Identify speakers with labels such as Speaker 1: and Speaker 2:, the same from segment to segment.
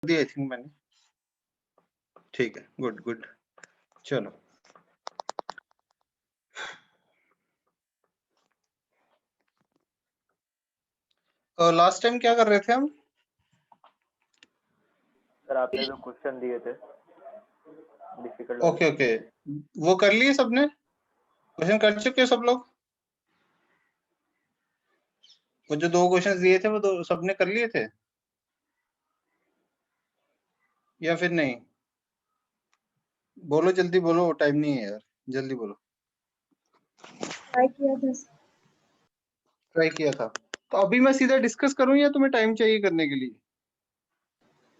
Speaker 1: The I think मैंने। ठीक है, गुड गुड। चलो लास्ट टाइम क्या कर रहे थे हम?
Speaker 2: सर आपने जो क्वेश्चन दिए थे डिफिकल्ट
Speaker 1: ओके ओके, वो कर लिए सबने? क्वेश्चन कर चुके सब लोग? वो जो 2 क्वेश्चन दिए थे वो सबने कर लिए थे या फिर नहीं? बोलो जल्दी बोलो, टाइम नहीं है यार, जल्दी बोलो। ट्राई किया था तो अभी मैं सीधा डिस्कस करूं या तुम्हें टाइम चाहिए करने के लिए?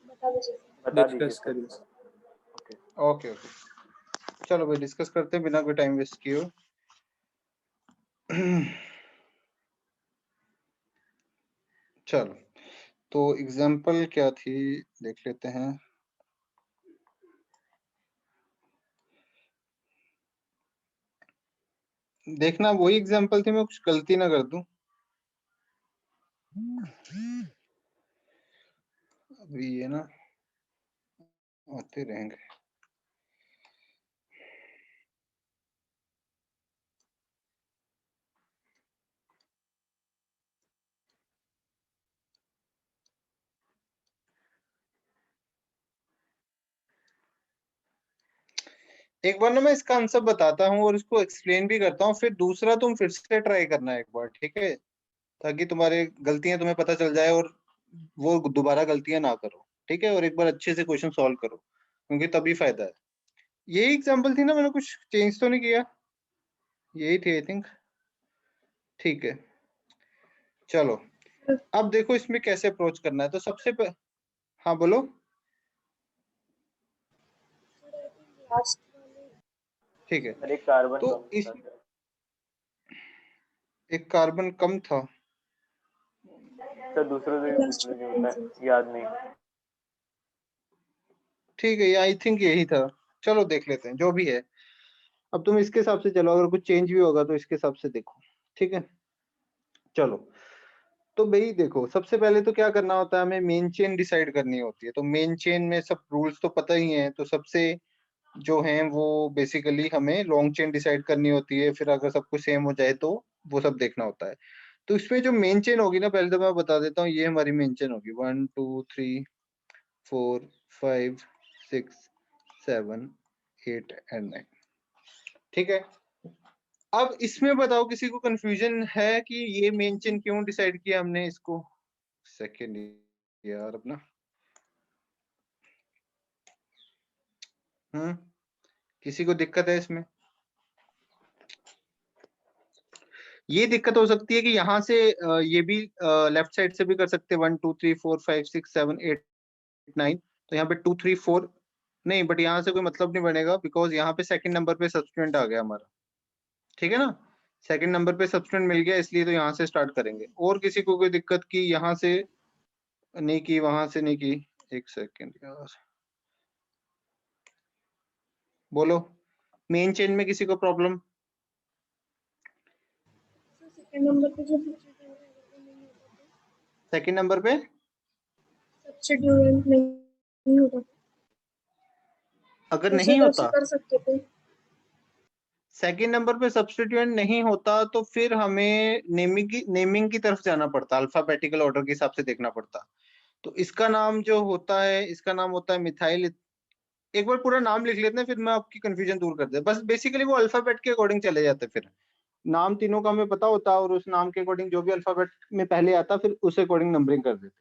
Speaker 2: बता दीजिए
Speaker 1: डिस्कस
Speaker 2: सर।
Speaker 1: करिए। ओके ओके, चलो भाई डिस्कस करते हैं बिना कोई टाइम वेस्ट किए। चलो तो एग्जाम्पल क्या थी देख लेते हैं। देखना वही एग्जाम्पल थी, मैं कुछ गलती ना कर दूं। अभी ये ना आते रहेंगे। एक बार ना मैं इसका आंसर बताता हूँ और इसको एक्सप्लेन भी करता हूँ, फिर दूसरा तुम फिर से ट्राई करना एक बार, ठीक है? ताकि तुम्हारे गलतियां तुम्हें पता चल जाए और वो दोबारा गलतियां ना करो, ठीक है? और एक बार अच्छे से क्वेश्चन सॉल्व करो, क्योंकि तभी फायदा है। यही एग्जाम्पल थी ना, मैंने कुछ चेंज तो नहीं किया? यही थी आई थिंक। ठीक है, चलो अब देखो इसमें कैसे अप्रोच करना है। तो सबसे हाँ बोलो। ठीक है,
Speaker 2: सर एक कार्बन
Speaker 1: तो
Speaker 2: कम
Speaker 1: इस
Speaker 2: था सर।
Speaker 1: एक कार्बन कम था।
Speaker 2: सर दूसरों से नहीं होता है, याद नहीं।
Speaker 1: ठीक है, आई थिंक यही था। चलो देख लेते हैं जो भी है। अब तुम इसके हिसाब से चलो, अगर कुछ चेंज भी होगा तो इसके हिसाब से देखो, ठीक है? चलो तो भाई देखो, सबसे पहले तो क्या करना होता है, हमें मेन चेन डिसाइड करनी होती है। तो मेन चेन में सब रूल्स तो पता ही हैं, तो सबसे जो हैं वो बेसिकली हमें लॉन्ग चेन डिसाइड करनी होती है। फिर अगर सब कुछ सेम हो जाए तो वो सब देखना होता है। तो इसमें जो मेन चेन होगी ना, पहले तो मैं बता देता हूँ, ये हमारी मेन चेन होगी 1 2 3 4 5 6 7 8 एंड 9, ठीक है? अब इसमें बताओ किसी को कंफ्यूजन है कि ये मेन चेन क्यों डिसाइड किया हमने इसको? सेकेंड यार अपना किसी को दिक्कत है इसमें? ये दिक्कत हो सकती है कि यहाँ से ये भी लेफ्ट साइड से भी कर सकते हैं 1 2 3 4 5 6 7 8 9। तो यहाँ पे 2 3 4 नहीं, बट यहाँ से कोई मतलब नहीं बनेगा, बिकॉज यहाँ पे सेकंड नंबर पे सब्स्टिट्यूएंट आ गया हमारा, ठीक है ना? सेकंड नंबर पे सब्स्टिट्यूएंट मिल गया, इसलिए तो यहाँ से स्टार्ट करेंगे। और किसी को कोई दिक्कत की यहाँ से नहीं की, वहां से नहीं की? एक सेकेंड यार, बोलो। मेन चेन में किसी को प्रॉब्लम?
Speaker 3: सेकंड नंबर पे जो
Speaker 1: सेकंड नंबर पे
Speaker 3: सब्स्टिट्यूएंट नहीं होता,
Speaker 1: अगर
Speaker 3: दूसरे
Speaker 1: नहीं
Speaker 3: तरफ से
Speaker 1: होता,
Speaker 3: कर सकते थे।
Speaker 1: सेकंड नंबर पे सब्स्टिट्यूएंट नहीं होता, तो फिर हमें नेमिंग की तरफ जाना पड़ता, अल्फाबेटिकल ऑर्डर के हिसाब से देखना पड़ता। तो इसका नाम जो होता है, इसका नाम होता है मिथाइल। एक बार पूरा नाम लिख लेते हैं, फिर मैं आपकी कंफ्यूजन दूर कर दे। बस बेसिकली वो अल्फाबेट के अकॉर्डिंग चले जाते, फिर नाम तीनों का हमें पता होता और उस नाम के अकॉर्डिंग जो भी अल्फाबेट में पहले आता फिर उस अकॉर्डिंग नंबरिंग कर देते।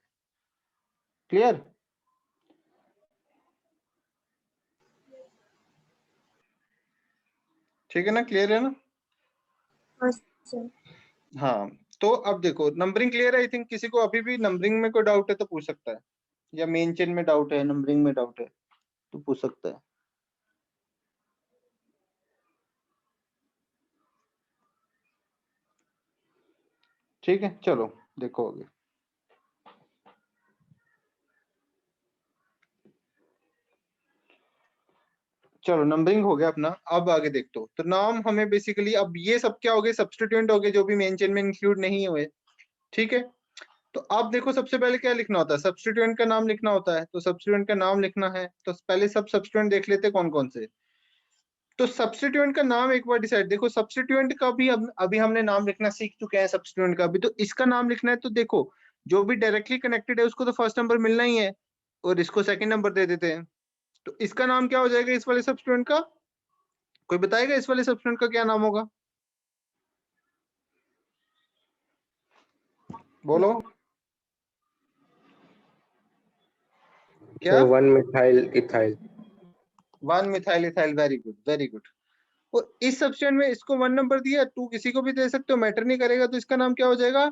Speaker 1: क्लियर? ठीक है ना, क्लियर है ना?
Speaker 3: हाँ सर।
Speaker 1: हाँ, तो अब देखो नंबरिंग क्लियर है आई थिंक। किसी को अभी भी नंबरिंग में कोई डाउट है तो पूछ सकता है, या मेन चेन में डाउट है, नंबरिंग में डाउट है तो पूछ सकता है। ठीक है, चलो देखो आगे। चलो नंबरिंग हो गया अपना, अब आगे देखते हो। तो नाम हमें बेसिकली, अब ये सब क्या हो गए, सब्स्टिट्यूएंट हो गए जो भी मेन चेन में इंक्लूड नहीं हुए, ठीक है? तो अब देखो सबसे पहले क्या लिखना होता है, सब्स्टिट्यूएंट का नाम लिखना होता है। तो सब्स्टिट्यूएंट का नाम लिखना है, तो पहले सब सब्स्टिट्यूएंट देख लेते कौन कौन से। तो सब्स्टिट्यूएंट का नाम एक बार डिसाइड, देखो सब्स्टिट्यूएंट का भी अभी हमने नाम लिखना सीख चुके हैं सब्स्टिट्यूएंट का भी, तो इसका नाम लिखना है। तो देखो जो भी डायरेक्टली कनेक्टेड है उसको तो फर्स्ट नंबर मिलना ही है, और इसको सेकंड नंबर दे देते हैं। तो इसका नाम क्या हो जाएगा इस वाले सब्स्टिट्यूएंट का, कोई बताएगा इस वाले सब्स्टिट्यूएंट का क्या नाम होगा, बोलो क्या।
Speaker 4: 1 methyl ethyl.
Speaker 1: 1 methyl ethyl, very good very good. और इस सब्स्टिट्यूएंट में इसको 1 नंबर दिया, 2 किसी को भी दे सकते हो, मैटर नहीं करेगा। तो इसका नाम क्या हो जाएगा,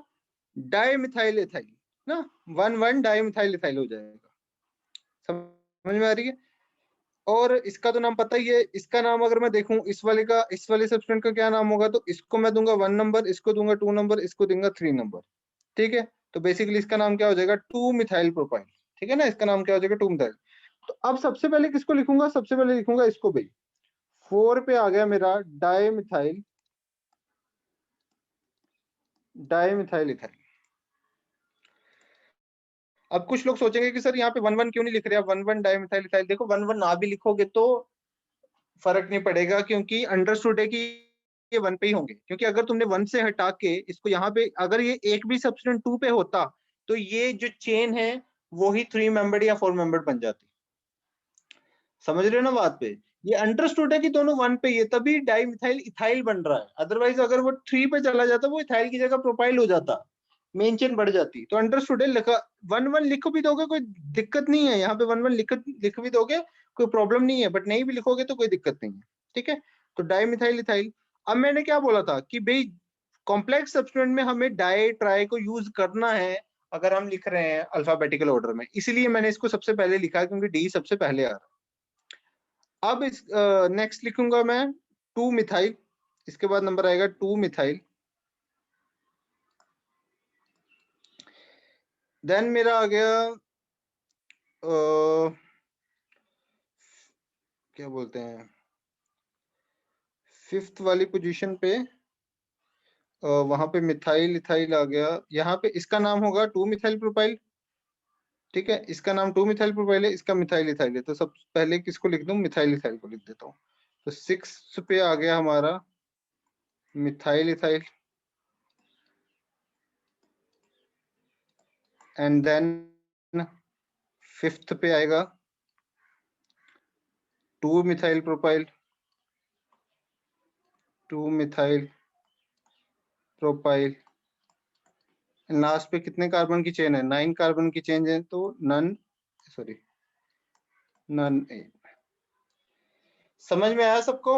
Speaker 1: डाई मिथाइल इथाइल ना, 1 डाई मिथाइल इथाइल हो जाएगा। समझ में आ रही है। और इसका तो नाम पता ही है, इसका नाम अगर मैं देखूं इस वाले सब्स्टिट्यूएंट का क्या नाम होगा, तो इसको मैं दूंगा 1 नंबर, इसको दूंगा 2 नंबर, इसको दूंगा 3 नंबर। ठीक है, तो बेसिकली इसका नाम क्या हो जाएगा, 2 मिथाइल प्रोपाइल। ठीक है ना, इसका नाम क्या हो जाएगा, 2 मिथाइल। तो अब सबसे पहले किसको लिखूंगा, सबसे पहले लिखूंगा इसको भाई, 4 पे आ गया मेरा डाई मिथाइल इथाइल। अब कुछ लोग सोचेंगे कि सर यहाँ पे 1 1 क्यों नहीं लिख रहे आप, 1 1 डाई मिथाइल इथाइल। देखो 1 1 ना भी लिखोगे तो फर्क नहीं पड़ेगा, क्योंकि अंडरस्टूड है कि ये 1 पे ही होंगे। क्योंकि अगर तुमने 1 से हटा के इसको यहाँ पे, अगर ये एक भी सब्स्टिट्यूएंट 2 पे होता तो ये जो चेन है वो ही 3 मेंबर्ड या 4 मेंबर्ड बन जाती। समझ रहे हो ना बात पे, ये अंडरस्टूड है कि दोनों 1 पे, ये तभी डाई मिथाइल इथाइल बन रहा है। अदरवाइज अगर वो 3 पे चला जाता वो इथाइल की जगह प्रोपाइल हो जाता, मेन चेन बढ़ जाती। तो अंडरस्टूड है, लिखा 1 1 लिख भी दोगे कोई दिक्कत नहीं है, यहाँ पे 1 1 लिख भी दोगे कोई प्रॉब्लम नहीं है, बट नहीं भी लिखोगे तो कोई दिक्कत नहीं है। ठीक है, तो डाई मिथाइल इथाइल। अब मैंने क्या बोला था कि भाई कॉम्प्लेक्स सब्स्टिट्यूएंट में हमें डाई ट्राई को यूज करना है अगर हम लिख रहे हैं अल्फाबेटिकल ऑर्डर में, इसलिए मैंने इसको सबसे पहले लिखा है, क्योंकि डी सबसे पहले आ रहा है। अब इस नेक्स्ट लिखूंगा मैं 2 मिथाइल, इसके बाद नंबर आएगा 2 मिथाइल। देन मेरा आ गया क्या बोलते हैं, 5th वाली पोजीशन पे वहां पे मिथाइल इथाइल आ गया। यहाँ पे इसका नाम होगा 2 मिथाइल प्रोपाइल। ठीक है, इसका नाम 2 मिथाइल प्रोपाइल है, इसका मिथाइल इथाइल है। तो सब पहले किसको लिख दूं, मिथाइल इथाइल को लिख देता हूँ। तो 6 पे आ गया हमारा methyl ethyl, and then 5th पे आएगा 2 methyl propyl, 2 methyl propyl. Last पे कितने कार्बन की चेन है, 9 कार्बन की चेन है, तो नन 8। समझ में आया सबको।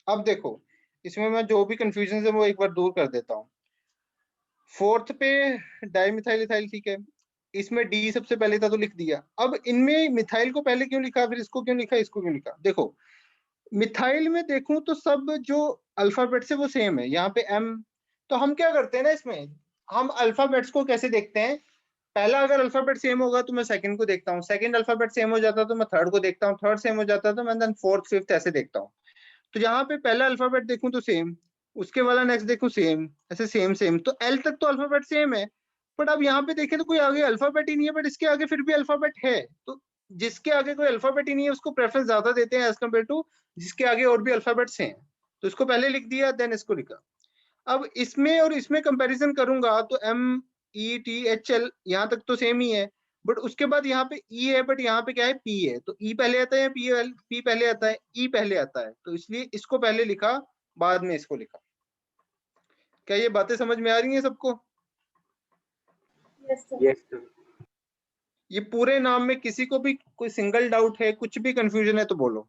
Speaker 1: अब देखो इसमें मैं जो भी कंफ्यूजन है वो एक बार दूर कर देता हूँ। 4th पे डाइमिथाइल इथाइल, ठीक है, इसमें डी सबसे पहले था तो लिख दिया। अब इनमें मिथाइल को पहले क्यों लिखा, फिर इसको क्यों लिखा, इसको क्यों लिखा। देखो मिथाइल में देखूं तो सब जो अल्फाबेट से वो सेम है, यहाँ पे एम। तो हम क्या करते हैं ना, इसमें हम अल्फाबेट्स को कैसे देखते हैं, पहला अगर अल्फाबेट सेम होगा तो मैं सेकंड को देखता हूँ, सेकंड अल्फाबेट सेम हो जाता तो मैं थर्ड को देखता हूँ, थर्ड सेम हो जाता तो मैं देन फोर्थ फिफ्थ ऐसे देखता हूँ। तो यहाँ पे पहला अल्फाबेट देखूं तो सेम, उसके वाला नेक्स्ट देखूं सेम, ऐसे सेम सेम, तो एल तक तो अल्फाबेट सेम है। बट अब यहाँ पे देखें तो कोई आगे अल्फाबेट ही नहीं है, बट इसके आगे फिर भी अल्फाबेट है। तो जिसके आगे कोई अल्फाबेट ही नहीं है उसको प्रेफरेंस ज्यादा देते हैं एज कम्पेयर टू जिसके आगे और भी अल्फाबेट्स हैं। तो इसको पहले लिख दिया, देन इसको लिखा। अब इसमें और इसमें कंपैरिजन करूंगा तो M E T H L यहाँ तक तो सेम ही है, बट उसके बाद यहाँ पे ई है, बट यहाँ पे क्या है, पी है। तो ई पहले आता है या पी पहले आता है, ई पहले आता है, तो इसलिए इसको पहले लिखा बाद में इसको लिखा। क्या ये बातें समझ में आ रही हैं सबको।
Speaker 3: Yes, sir.
Speaker 4: Yes sir.
Speaker 1: ये पूरे नाम में किसी को भी कोई सिंगल डाउट है, कुछ भी कंफ्यूजन है तो बोलो।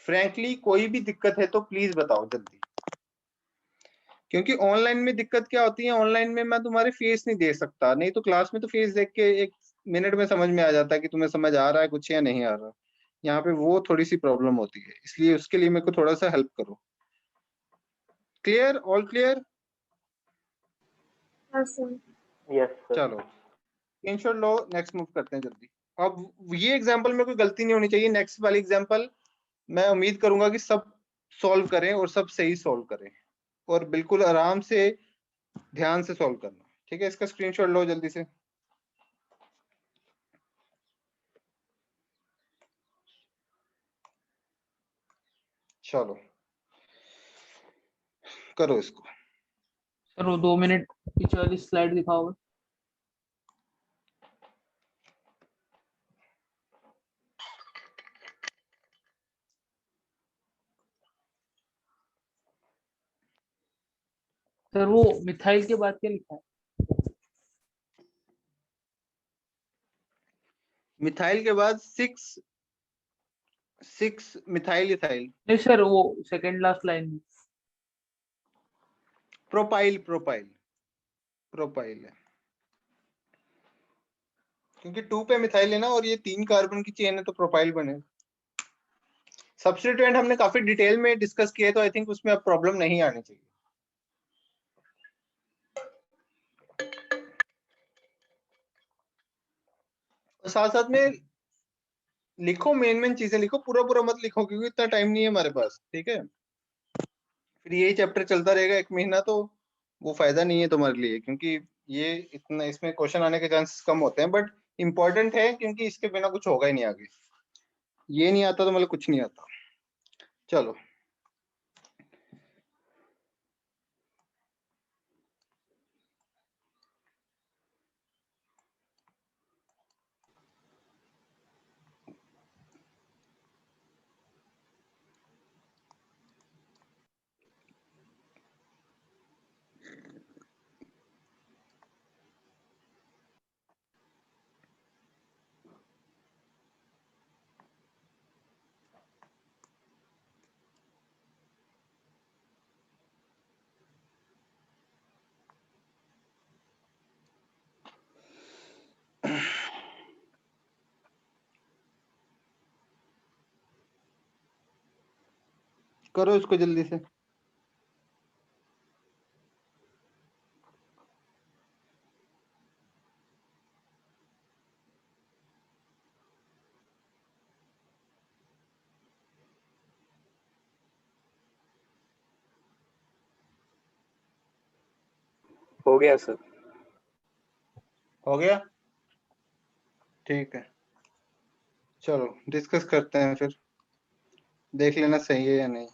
Speaker 1: फ्रैंकली कोई भी दिक्कत है तो प्लीज बताओ जल्दी, क्योंकि ऑनलाइन में दिक्कत क्या होती है, ऑनलाइन में मैं तुम्हारे फेस नहीं देख सकता, नहीं तो क्लास में तो फेस देख के 1 मिनट में समझ में आ जाता है कि तुम्हें समझ आ रहा है कुछ या नहीं आ रहा। यहाँ पे वो थोड़ी सी प्रॉब्लम होती है, इसलिए उसके लिए मेरे को थोड़ा सा हेल्प करो। Clear, all clear.
Speaker 3: Yes, sir.
Speaker 2: Yes sir.
Speaker 1: चलो स्क्रीनशॉट लो, नेक्स्ट मूव करते हैं जल्दी। अब ये एग्जांपल में कोई गलती नहीं होनी चाहिए, नेक्स्ट वाली एग्जांपल मैं उम्मीद करूंगा कि सब सॉल्व करें और सब सही सॉल्व करें। और बिल्कुल आराम से ध्यान से सॉल्व करना, ठीक है। इसका स्क्रीनशॉट लो जल्दी से। चलो करो इसको।
Speaker 4: सर वो 2 मिनट पीछे वाली स्लाइड दिखाओगे? सर वो मिथाइल के बाद क्या लिखा है?
Speaker 1: मिथाइल के बाद 6 मिथाइल इथाइल।
Speaker 4: नहीं सर, वो सेकंड लास्ट लाइन में।
Speaker 1: प्रोपाइल प्रोपाइल प्रोपाइल है, क्योंकि 2 पे मिथाइल है ना, और ये 3 कार्बन की चेन है तो प्रोपाइल बने। सब्स्टिट्यूएंट हमने काफी डिटेल में डिस्कस किए, तो आई थिंक उसमें अब प्रॉब्लम नहीं आनी चाहिए। और साथ साथ में लिखो, मेन चीजें लिखो, पूरा पूरा मत लिखो क्योंकि इतना टाइम नहीं है हमारे पास, ठीक है। फिर यही चैप्टर चलता रहेगा 1 महीना, तो वो फायदा नहीं है तुम्हारे लिए, क्योंकि ये इतना इसमें क्वेश्चन आने के चांसेस कम होते हैं, बट इम्पोर्टेंट है क्योंकि इसके बिना कुछ होगा ही नहीं आगे। ये नहीं आता तो मतलब कुछ नहीं आता। चलो करो इसको जल्दी से।
Speaker 2: हो गया सर।
Speaker 1: हो गया, ठीक है। चलो डिस्कस करते हैं, फिर देख लेना सही है या नहीं।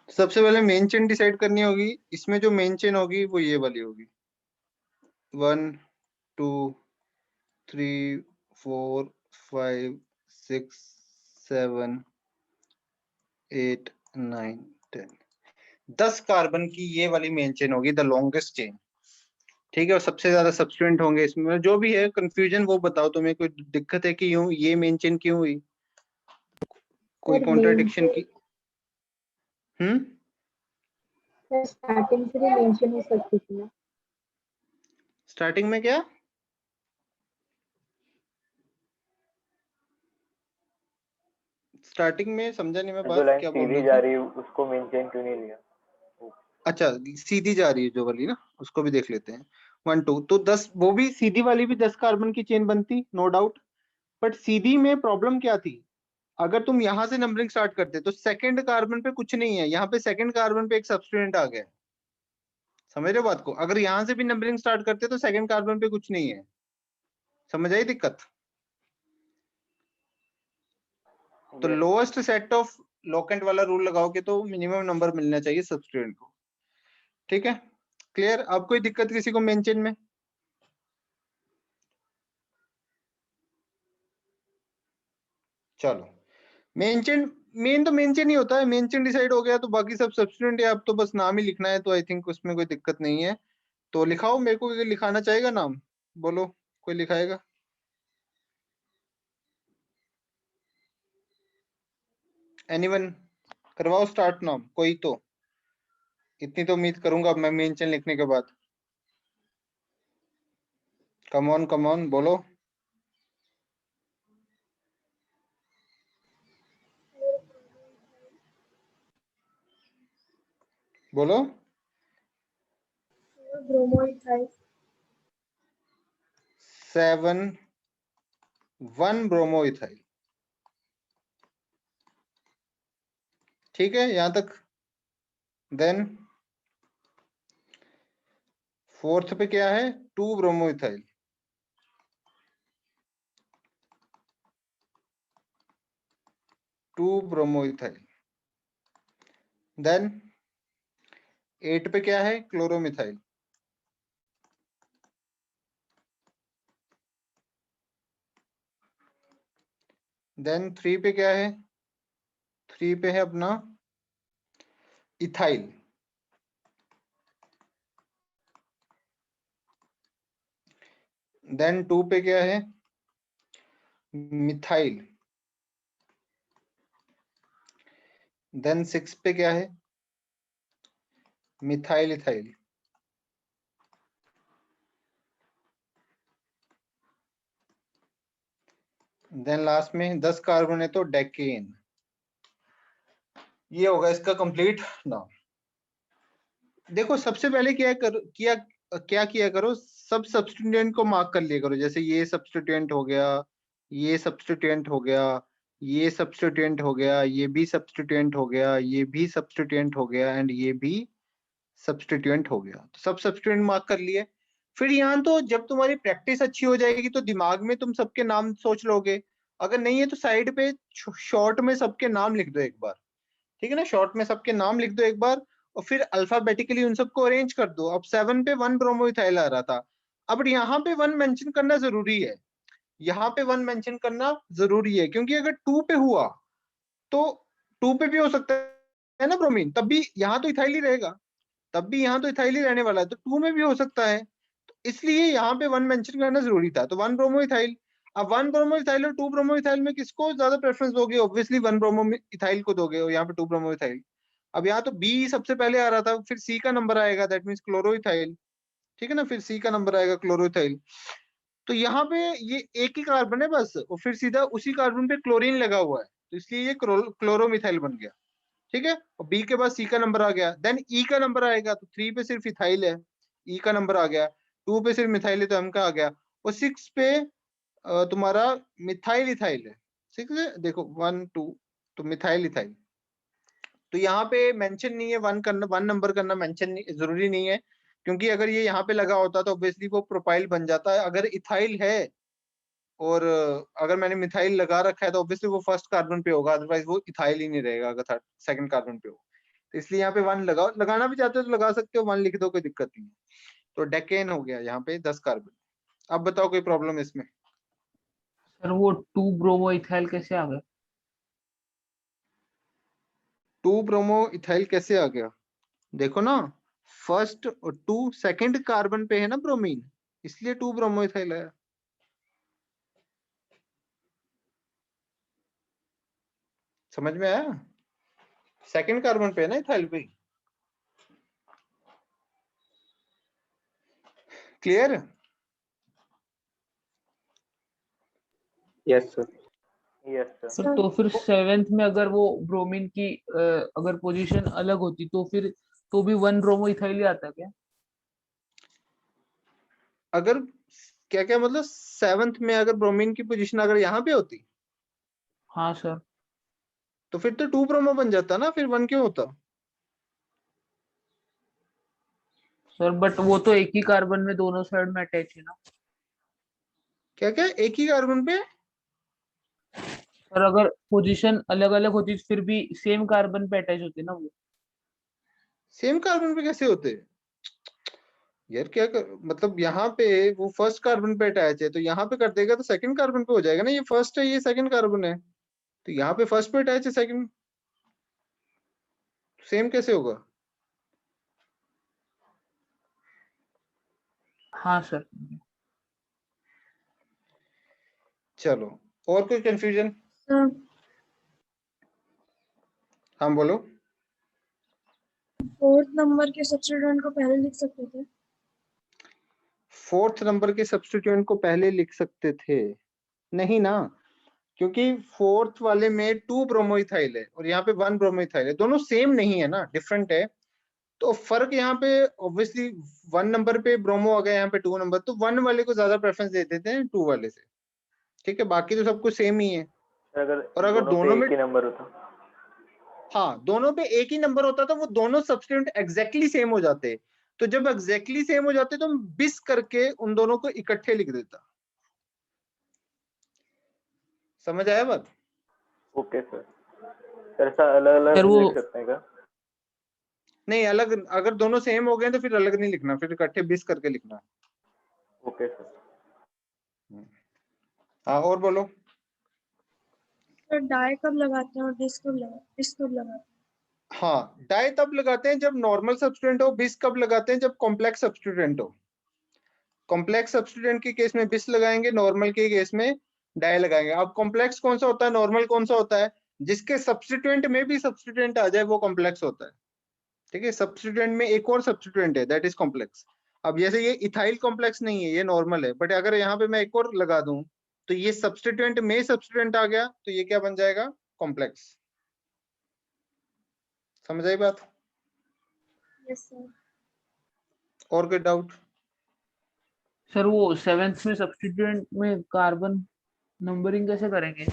Speaker 1: सबसे पहले मेन चेन डिसाइड करनी होगी। इसमें जो मेन चेन होगी वो ये वाली होगी, 1 2 3 4 5 6 7 8 9 10। 10 कार्बन की ये वाली मेन चेन होगी, द लॉन्गेस्ट चेन, ठीक है। और सबसे ज्यादा सब्स्टिट्यूएंट होंगे इसमें। जो भी है कंफ्यूजन वो बताओ, तुम्हें कोई दिक्कत है कि यूं ये मेन चेन क्यों हुई, कोई
Speaker 3: सर
Speaker 1: कॉन्ट्राडिक्शन की?
Speaker 3: स्टार्टिंग से भी मेंशन हो सकती थी ना।
Speaker 1: स्टार्टिंग में क्या? स्टार्टिंग में समझा नहीं मैं
Speaker 2: जो
Speaker 1: बात,
Speaker 2: लाइन
Speaker 1: क्या बोल
Speaker 2: सीधी
Speaker 1: रहे
Speaker 2: जा
Speaker 1: थे?
Speaker 2: रही है उसको मेंटेन क्यों नहीं लिया?
Speaker 1: अच्छा, सीधी जा रही है जो वाली ना, उसको भी देख लेते हैं। 1 2 तो 10, वो भी सीधी वाली भी 10 कार्बन की चेन बनती, नो डाउट। बट सीधी में प्रॉब्लम क्या थी? अगर तुम यहां से नंबरिंग स्टार्ट करते तो सेकंड कार्बन पे कुछ नहीं है, यहाँ पे सेकंड कार्बन पे एक सब्स्टिट्यूएंट आ गया। समझ रहे हो बात को? अगर यहां से भी नंबरिंग स्टार्ट करते तो सेकंड कार्बन पे कुछ नहीं है। समझ आई दिक्कत? तो
Speaker 2: Yes.
Speaker 1: Lowest set of locant वाला रूल लगाओगे तो मिनिमम नंबर मिलना चाहिए सब्स्टिट्यूएंट को, ठीक है। क्लियर? अब कोई दिक्कत किसी को मेन चेन में? चलो मेन चेन, मेन तो मेन चेन ही होता है। मेन चेन डिसाइड हो गया तो बाकी सब सब्स्टिट्यूएंट है, अब तो बस नाम ही लिखना है, तो आई थिंक उसमें कोई दिक्कत नहीं है। तो लिखाओ, मेरे को लिखाना चाहेगा नाम, बोलो कोई लिखाएगा? एनीवन? करवाओ स्टार्ट नाम कोई तो, इतनी तो उम्मीद करूंगा मैं मेन चेन लिखने के बाद। कम ऑन बोलो। बोलो।
Speaker 3: ब्रोमोइथाइल।
Speaker 1: 7 1 ब्रोमोइथाइल, ठीक है यहाँ तक। देन फोर्थ पे क्या है, 2 ब्रोमोइथाइल, देन 8 पे क्या है, क्लोरोमिथाइल, देन 3 पे क्या है, 3 पे है अपना इथाइल, देन 2 पे क्या है, मिथाइल, देन 6 पे क्या है, मिथाइल इथाइल, देन लास्ट में 10 कार्बन है तो डेकेन। ये होगा इसका कंप्लीट नाम। देखो सबसे पहले क्या किया करो, सब सब्स्टिट्यूएंट को मार्क कर लिया करो, जैसे ये सब्स्टिट्यूएंट हो गया, ये सब्स्टिट्यूएंट हो गया, ये सब्स्टिट्यूएंट हो गया, ये भी सब्स्टिट्यूएंट हो गया, ये भी सब्स्टिट्यूएंट हो गया, एंड ये भी सब्स्टिट्यूएंट हो गया। तो सब सब्स्टिट्यूएंट मार्क कर लिए। फिर यहाँ तो जब तुम्हारी प्रैक्टिस अच्छी हो जाएगी तो दिमाग में तुम सबके नाम सोच लोगे, अगर नहीं है तो साइड पे शॉर्ट में सबके नाम लिख दो एक बार, ठीक है ना, शॉर्ट में सबके नाम लिख दो एक बार, और फिर अल्फाबेटिकली उन सबको अरेंज कर दो। अब 7 पे 1 ब्रोमोइथाइल आ रहा था, अब यहाँ पे 1 मेंशन करना जरूरी है, यहाँ पे 1 मेंशन करना जरूरी है, क्योंकि अगर 2 पे हुआ तो 2 पे भी हो सकता है ना ब्रोमीन, तब भी यहाँ तो इथाइल ही रहेगा, तब भी यहाँ तो इथाइल ही रहने वाला है, तो 2 में भी हो सकता है, तो इसलिए यहाँ पे 1 मेंशन करना जरूरी था, तो 1 ब्रोमोइथाइल। अब 1 ब्रोमोइथाइल और 2 ब्रोमोइथाइल में किसको ज्यादा प्रेफरेंस दोगे, ऑब्वियसली 1 ब्रोमोइथाइल को दोगे, और यहाँ पे 2 ब्रोमोइथाइल। अब यहाँ तो बी सबसे पहले आ रहा था, फिर सी का नंबर आएगा, दैट मीन्स क्लोरोइथाइल, ठीक है ना, फिर सी का नंबर आएगा क्लोरोइथाइल। तो यहाँ पे ये एक ही कार्बन है बस, और फिर सीधा उसी कार्बन पे क्लोरीन लगा हुआ है, तो इसलिए ये क्लोरोमिथाइल बन गया, ठीक है। और बी के बाद सी का नंबर आ गया, देन ई का नंबर आएगा, तो 3 पे सिर्फ इथाइल है, ई का नंबर आ गया, 2 पे सिर्फ मिथाइल है तो एम का आ गया, और 6 पे तुम्हारा मिथाइल इथाइल है, 6 है, देखो 1 2, तो मिथाइल इथाइल। तो यहाँ पे मेंशन नहीं है, 1 करना, 1 नंबर करना मेंशन जरूरी नहीं है, क्योंकि अगर ये यहाँ पे लगा होता तो ऑब्वियसली वो प्रोपाइल बन जाता है। अगर इथाइल है और अगर मैंने मिथाइल लगा रखा है तो ऑब्वियसली वो फर्स्ट कार्बन पे होगा, अदरवाइज वो इथाइल ही नहीं रहेगा अगर थर्ड सेकंड कार्बन पे हो। तो इसलिए यहाँ पे 1 लगाओ, लगाना भी चाहते हो तो लगा सकते हो, 1 लिख दो, कोई दिक्कत नहीं है। तो डेकेन हो गया यहाँ पे 10 कार्बन। अब बताओ कोई प्रॉब्लम इसमें?
Speaker 4: सर वो 2 ब्रोमो इथाइल कैसे आ गया?
Speaker 1: 2 ब्रोमो इथाइल कैसे आ गया, देखो ना, फर्स्ट और 2 सेकंड कार्बन पे है ना ब्रोमीन, इसलिए 2 ब्रोमो इथाइल आया। समझ में आया? सेकंड कार्बन पे है ना इथाइल पे। Clear?
Speaker 2: Yes sir, yes sir.
Speaker 4: Sir तो फिर 7th में अगर वो ब्रोमीन की अगर पोजीशन अलग होती तो फिर तो भी 1 ब्रोमो इथाइल ही आता क्या?
Speaker 1: अगर क्या क्या मतलब 7th में अगर ब्रोमीन की पोजीशन अगर यहाँ पे होती
Speaker 4: हाँ सर।
Speaker 1: तो फिर तो 2 ब्रोमो बन जाता ना, फिर 1 क्यों होता?
Speaker 4: सर बट वो तो एक ही कार्बन में दोनों साइड में अटैच है ना।
Speaker 1: क्या क्या एक ही कार्बन पे?
Speaker 4: सर अगर पोजीशन अलग अलग होती तो फिर भी सेम कार्बन पे अटैच होती ना वो।
Speaker 1: सेम कार्बन पे कैसे होते यार, मतलब यहाँ पे वो फर्स्ट कार्बन पे अटैच है, तो यहाँ पे कर देगा तो सेकंड कार्बन पे हो जाएगा ना, ये फर्स्ट है ये सेकंड कार्बन है, तो यहाँ पे फर्स्ट पे अटैच है, सेकंड सेम कैसे होगा?
Speaker 4: हाँ सर।
Speaker 1: चलो और कोई कंफ्यूजन?
Speaker 3: सर
Speaker 1: हाँ बोलो।
Speaker 3: 4th नंबर के सब्स्टिट्यूएंट को पहले लिख सकते थे।
Speaker 1: 4th नंबर के सब्स्टिट्यूएंट को पहले लिख सकते थे? नहीं ना, क्योंकि 4th वाले में 2 ब्रोमोइथाइल है और यहाँ पे 1 ब्रोमोइथाइल है, दोनों सेम नहीं है ना, डिफरेंट है। तो फर्क यहाँ पे ऑब्वियसली 1 नंबर पे ब्रोमो आ गया, यहाँ पे 2 नंबर, तो 1 वाले को ज्यादा प्रेफरेंस दे देते हैं 2 वाले से, ठीक है, बाकी तो सब कुछ सेम ही है।
Speaker 2: अगर
Speaker 1: और अगर दोनों
Speaker 2: पे
Speaker 1: में
Speaker 2: एक ही नंबर होता,
Speaker 1: हाँ दोनों पे एक ही नंबर होता तो वो दोनों सब्स्टिट्यूएंट एग्जैक्टली सेम हो जाते, तो जब एग्जैक्टली सेम हो जाते तो हम बिस करके उन दोनों को इकट्ठे लिख देता। समझ आया बात?
Speaker 2: Okay sir. सर ऐसा अलग अलग
Speaker 4: सर वो
Speaker 2: लिख सकते हैं क्या?
Speaker 1: नहीं, अलग, अगर दोनों सेम हो गए तो फिर अलग नहीं लिखना, फिर इकट्ठे बिस करके लिखना।
Speaker 2: Okay sir.
Speaker 1: हाँ, और बोलो।
Speaker 5: सर डाई कब लगाते हैं और डिस कब लगाते हैं?
Speaker 1: हाँ, डाई तब लगाते हैं जब नॉर्मल सब्स्टिट्यूएंट हो, बिस कब लगाते हैं जब कॉम्प्लेक्स सब्स्टिट्यूएंट हो। कॉम्प्लेक्स सब्स्टिट्यूएंट के केस में बिस लगाएंगे, नॉर्मल के केस में डाई लगाएंगे। अब कॉम्प्लेक्स कौन सा होता है, नॉर्मल कौन सा होता है? जिसके सब्स्टिट्यूएंट में भी सब्स्टिट्यूएंट आ जाए वो कॉम्प्लेक्स होता है। ठीक है, सब्स्टिट्यूएंट में एक और सब्स्टिट्यूएंट है, दैट इज कॉम्प्लेक्स। अब जैसे ये इथाइल कॉम्प्लेक्स नहीं है, ये नॉर्मल है, बट अगर यहाँ पे मैं एक और लगा दूं तो ये सब्स्टिट्यूएंट में सब्स्टिट्यूएंट आ गया, तो ये क्या बन जाएगा, कॉम्प्लेक्स। समझ आई बात?
Speaker 5: Yes sir.
Speaker 1: और कोई डाउट?
Speaker 4: सर वो सेवेंथ में सब्स्टिट्यूएंट में कार्बन नंबरिंग कैसे करेंगे?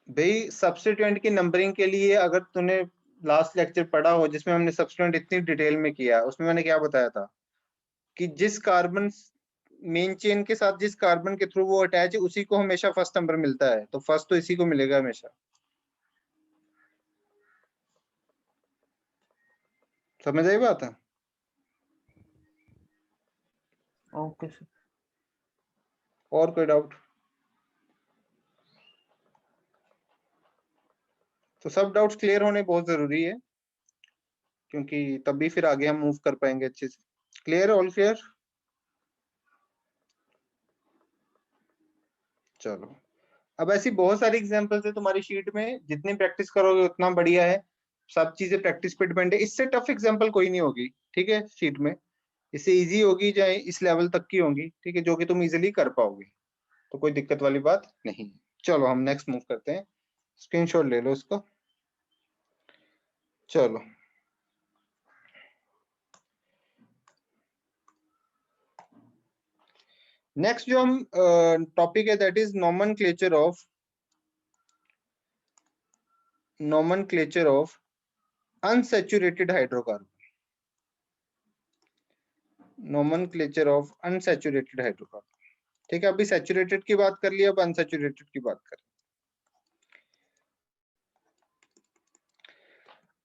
Speaker 1: भाई सब्स्टिट्यूएंट की नंबरिंग के लिए अगर तूने लास्ट लेक्चर पढ़ा हो जिसमें हमने सब्स्टिट्यूएंट इतनी डिटेल में किया, उसमें मैंने क्या बताया था कि जिस कार्बन मेन चेन के साथ जिस कार्बन के थ्रू वो अटैच है उसी को हमेशा फर्स्ट नंबर मिलता है, तो फर्स्ट तो इसी को मिलेगा हमेशा। समझ आई बात है?
Speaker 4: Okay sir.
Speaker 1: और कोई डाउट? तो सब डाउट्स क्लियर होने बहुत जरूरी है, क्योंकि तभी फिर आगे हम मूव कर पाएंगे अच्छे से। Clear, all clear? चलो, अब ऐसी बहुत सारी एग्जांपल्स है तुम्हारी शीट में, जितनी प्रैक्टिस करोगे उतना बढ़िया है। सब चीजें प्रैक्टिस पे डिपेंड है, इससे टफ एग्जांपल कोई नहीं होगी, ठीक है, शीट में। इससे इजी होगी, चाहे इस लेवल तक की होंगी, ठीक है, जो कि तुम इजीली कर पाओगे, तो कोई दिक्कत वाली बात नहीं। चलो हम नेक्स्ट मूव करते हैं, स्क्रीनशॉट ले लो इसको। चलो, नेक्स्ट जो हम टॉपिक है that is nomenclature of unsaturated hydrocarbon. Nomenclature of unsaturated hydrocarbon. ठीक है, अभी सैचुरेटेड की बात कर लिया, अब अनसैचुरेटेड की बात करें।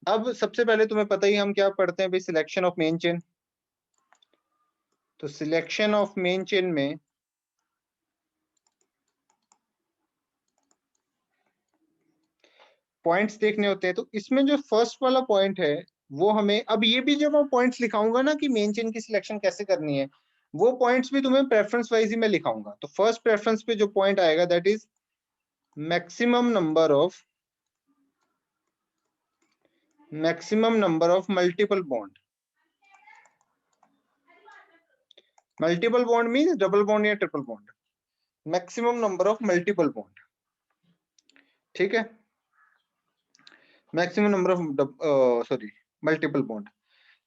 Speaker 1: अब सबसे पहले तुम्हें पता ही हम क्या पढ़ते हैं भाई, सिलेक्शन ऑफ मेन चेन। तो सिलेक्शन ऑफ मेन चेन में पॉइंट्स देखने होते हैं, तो इसमें जो फर्स्ट वाला पॉइंट है वो हमें, अब ये भी जब मैं पॉइंट्स लिखाऊंगा ना कि मेन चेन की सिलेक्शन कैसे करनी है, वो पॉइंट्स भी तुम्हें प्रेफरेंस वाइज ही मैं लिखाऊंगा। तो फर्स्ट प्रेफरेंस पे जो पॉइंट आएगा that is maximum number of multiple bond. Multiple bond means double bond या triple bond, maximum number of multiple bond. ठीक है, maximum number of sorry multiple bond.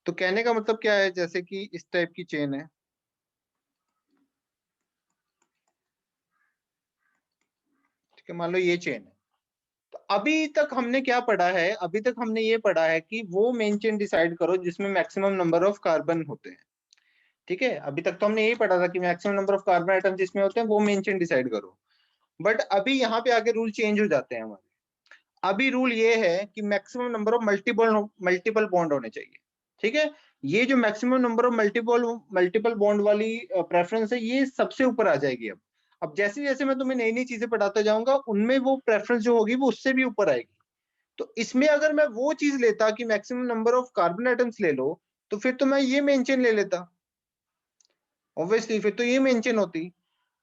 Speaker 1: तो कहने का मतलब क्या है, जैसे कि इस टाइप की चेन है, ठीक है, मान लो ये चेन है। तो अभी तक हमने क्या पढ़ा है, अभी तक हमने ये पढ़ा है कि वो मेन चेन डिसाइड करो जिसमें मैक्सिमम नंबर ऑफ कार्बन होते हैं। ठीक है, अभी तक तो हमने यही पढ़ा था कि maximum number of carbon atom जिसमें होते हैं वो मेन चेन डिसाइड करो। बट अभी यहाँ पे आगे रूल चेंज हो जाते हैं हमारे। अभी रूल ये है कि maximum number of multiple bond होने चाहिए। ठीक है, ये जो maximum number of multiple bond वाली प्रेफरेंस है, ये सबसे ऊपर आ जाएगी। अब जैसे जैसे मैं तुम्हें नई नई चीजें पढ़ाता जाऊंगा उनमें वो प्रेफरेंस जो होगी वो उससे भी ऊपर आएगी। तो इसमें अगर मैं वो चीज लेता कि maximum number of carbon atoms ले लो, तो फिर तो मैं ये मेंशन ले लेता, ऑब्वियसली फिर तो ये मेंशन होती।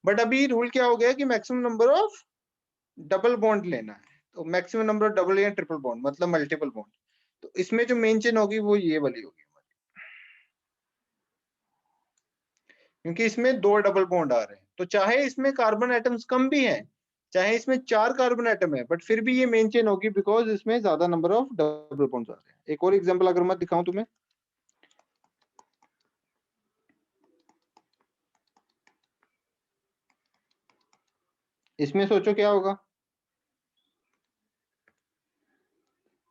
Speaker 1: बट अभी रूल क्या हो गया कि maximum number of double bond लेना है, तो मैक्सिमम नंबर ऑफ डबल या ट्रिपल बॉन्ड मतलब मल्टीपल बॉन्ड। तो इसमें जो मेंशन होगी वो ये वाली होगी, क्योंकि इसमें दो डबल बॉन्ड आ रहे हैं। तो चाहे इसमें कार्बन एटम्स कम भी हैं, चाहे इसमें 4 कार्बन एटम है, बट फिर भी ये मेन चेन होगी बिकॉज इसमें ज्यादा नंबर ऑफ डबल बॉन्ड्स आ रहे हैं। एक और एग्जांपल अगर मैं दिखाऊं तुम्हें, इसमें सोचो क्या होगा,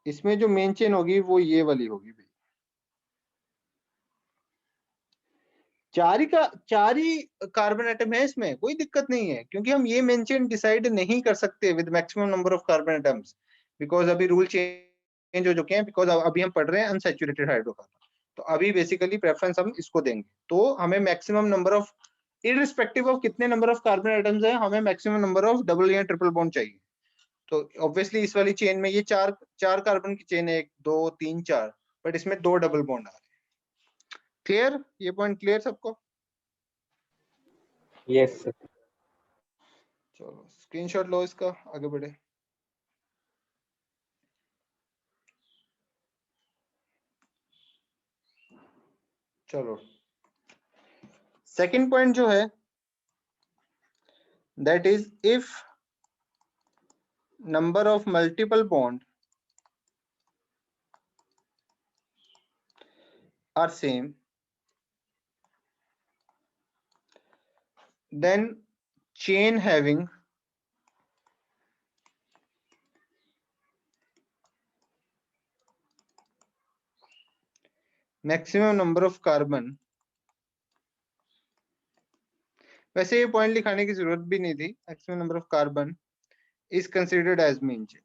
Speaker 1: इसमें जो मेन चेन होगी वो ये वाली होगी भाई। चार ही कार्बन एटम है इसमें, कोई दिक्कत नहीं है, क्योंकि हम ये मेंशन डिसाइड नहीं कर सकते with maximum number of carbon atoms, because अभी रूल चेंज हो चुके हैं, बिकॉज अभी हम पढ़ रहे हैं अनसैचुरेटेड हाइड्रोकार्बन। तो अभी बेसिकली प्रेफरेंस हम इसको देंगे, तो हमें maximum number of, irrespective of कितने नंबर ऑफ कार्बन एटम्स है, हमें मैक्सिमम नंबर ऑफ डबल या ट्रिपल बॉन्ड चाहिए। तो ऑब्वियसली इस वाली चेन में ये चार कार्बन की चेन है, 1 2 3 4, बट इसमें 2 डबल बॉन्ड आ रहे हैं। क्लियर, ये पॉइंट क्लियर सबको?
Speaker 2: Yes sir.
Speaker 1: चलो स्क्रीनशॉट लो इसका, आगे बढ़े। चलो सेकंड पॉइंट जो है, that is if number of multiple bond are same, then chain having maximum number of carbon, वैसे ये पॉइंट लिखाने की जरूरत भी नहीं थी, maximum number of carbon is considered as main chain.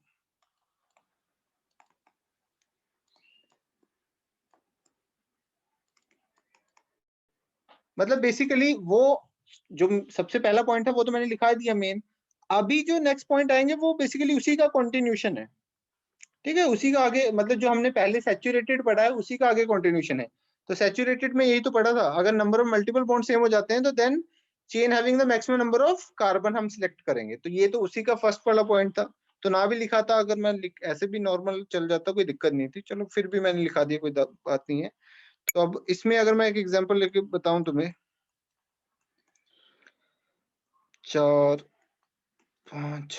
Speaker 1: मतलब बेसिकली वो जो सबसे पहला पॉइंट है वो तो मैंने लिखा दिया मेन, अभी जो नेक्स्ट पॉइंट आएंगे वो बेसिकली उसी का कंटिन्यूशन है, ठीक है, उसी का आगे, मतलब जो हमने पहले सैचुरेटेड पढ़ा है उसी का आगे कंटिन्यूशन है। तो सैचुरेटेड में यही तो पढ़ा था, अगर number of multiple bond same हो जाते हैं तो then chain having the maximum number of carbon हम सिलेक्ट करेंगे। तो ये तो उसी का फर्स्ट वाला पॉइंट था, तो ना भी लिखा था, अगर मैं ऐसे भी नॉर्मल चल जाता कोई दिक्कत नहीं थी, चलो फिर भी मैंने लिखा दिया, कोई बात नहीं है। तो अब इसमें अगर मैं एक एग्जांपल लेके बताऊं तुम्हें, 4 5,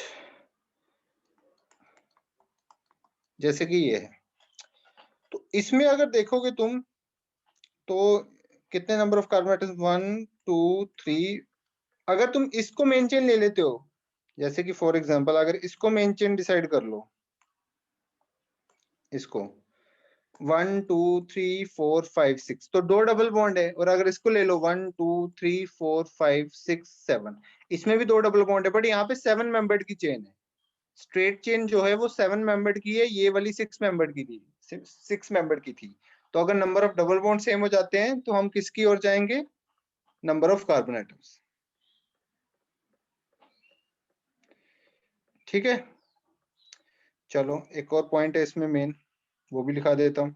Speaker 1: जैसे कि ये है, तो इसमें अगर देखोगे तुम तो कितने नंबर ऑफ कार्बन एटम्स, 1 2 3, अगर तुम इसको मेन चेन ले लेते हो, जैसे कि फॉर एग्जांपल अगर इसको मेन चेन डिसाइड कर लो, इसको 1 2 3 4 5 6, तो 2 डबल बॉन्ड है, और अगर इसको ले लो 1 2 3 4 5 6 7, इसमें भी 2 डबल बॉन्ड है, बट यहाँ पे 7 मेंबर्ड की चेन है। स्ट्रेट चेन जो है वो 7 मेंबर्ड की है, ये वाली 6 मेंबर्ड की थी, 6 मेंबर्ड की थी। तो अगर number of double bond same हो जाते हैं तो हम किसकी ओर जाएंगे, नंबर ऑफ कार्बन एटम्स, ठीक है। चलो एक और पॉइंट है इसमें मेन, वो भी लिखा देता हूं।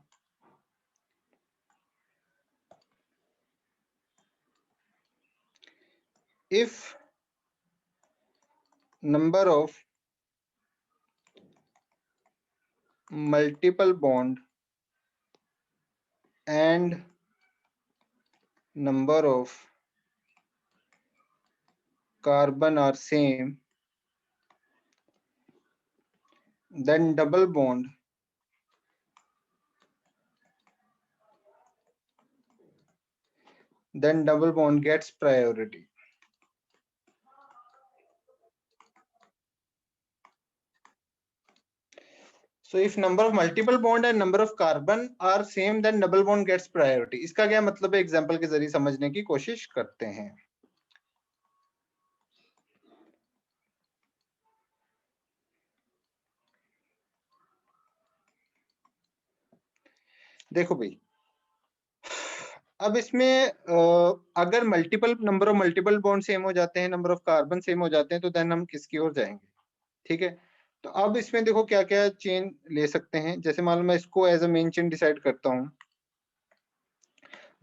Speaker 1: If number of multiple bond and number of carbon are same, then double bond gets priority. So if number of multiple bond and number of carbon are same, then double bond gets priority. इसका क्या मतलब है, example के जरिए समझने की कोशिश करते हैं। देखो भाई, अब इसमें अगर multiple number of multiple bond same हो जाते हैं, नंबर ऑफ कार्बन सेम हो जाते हैं, तो देन हम किसकी ओर जाएंगे, ठीक है। तो अब इसमें देखो क्या क्या चेन ले सकते हैं, जैसे मान लो मैं इसको as a main chain decide करता हूँ,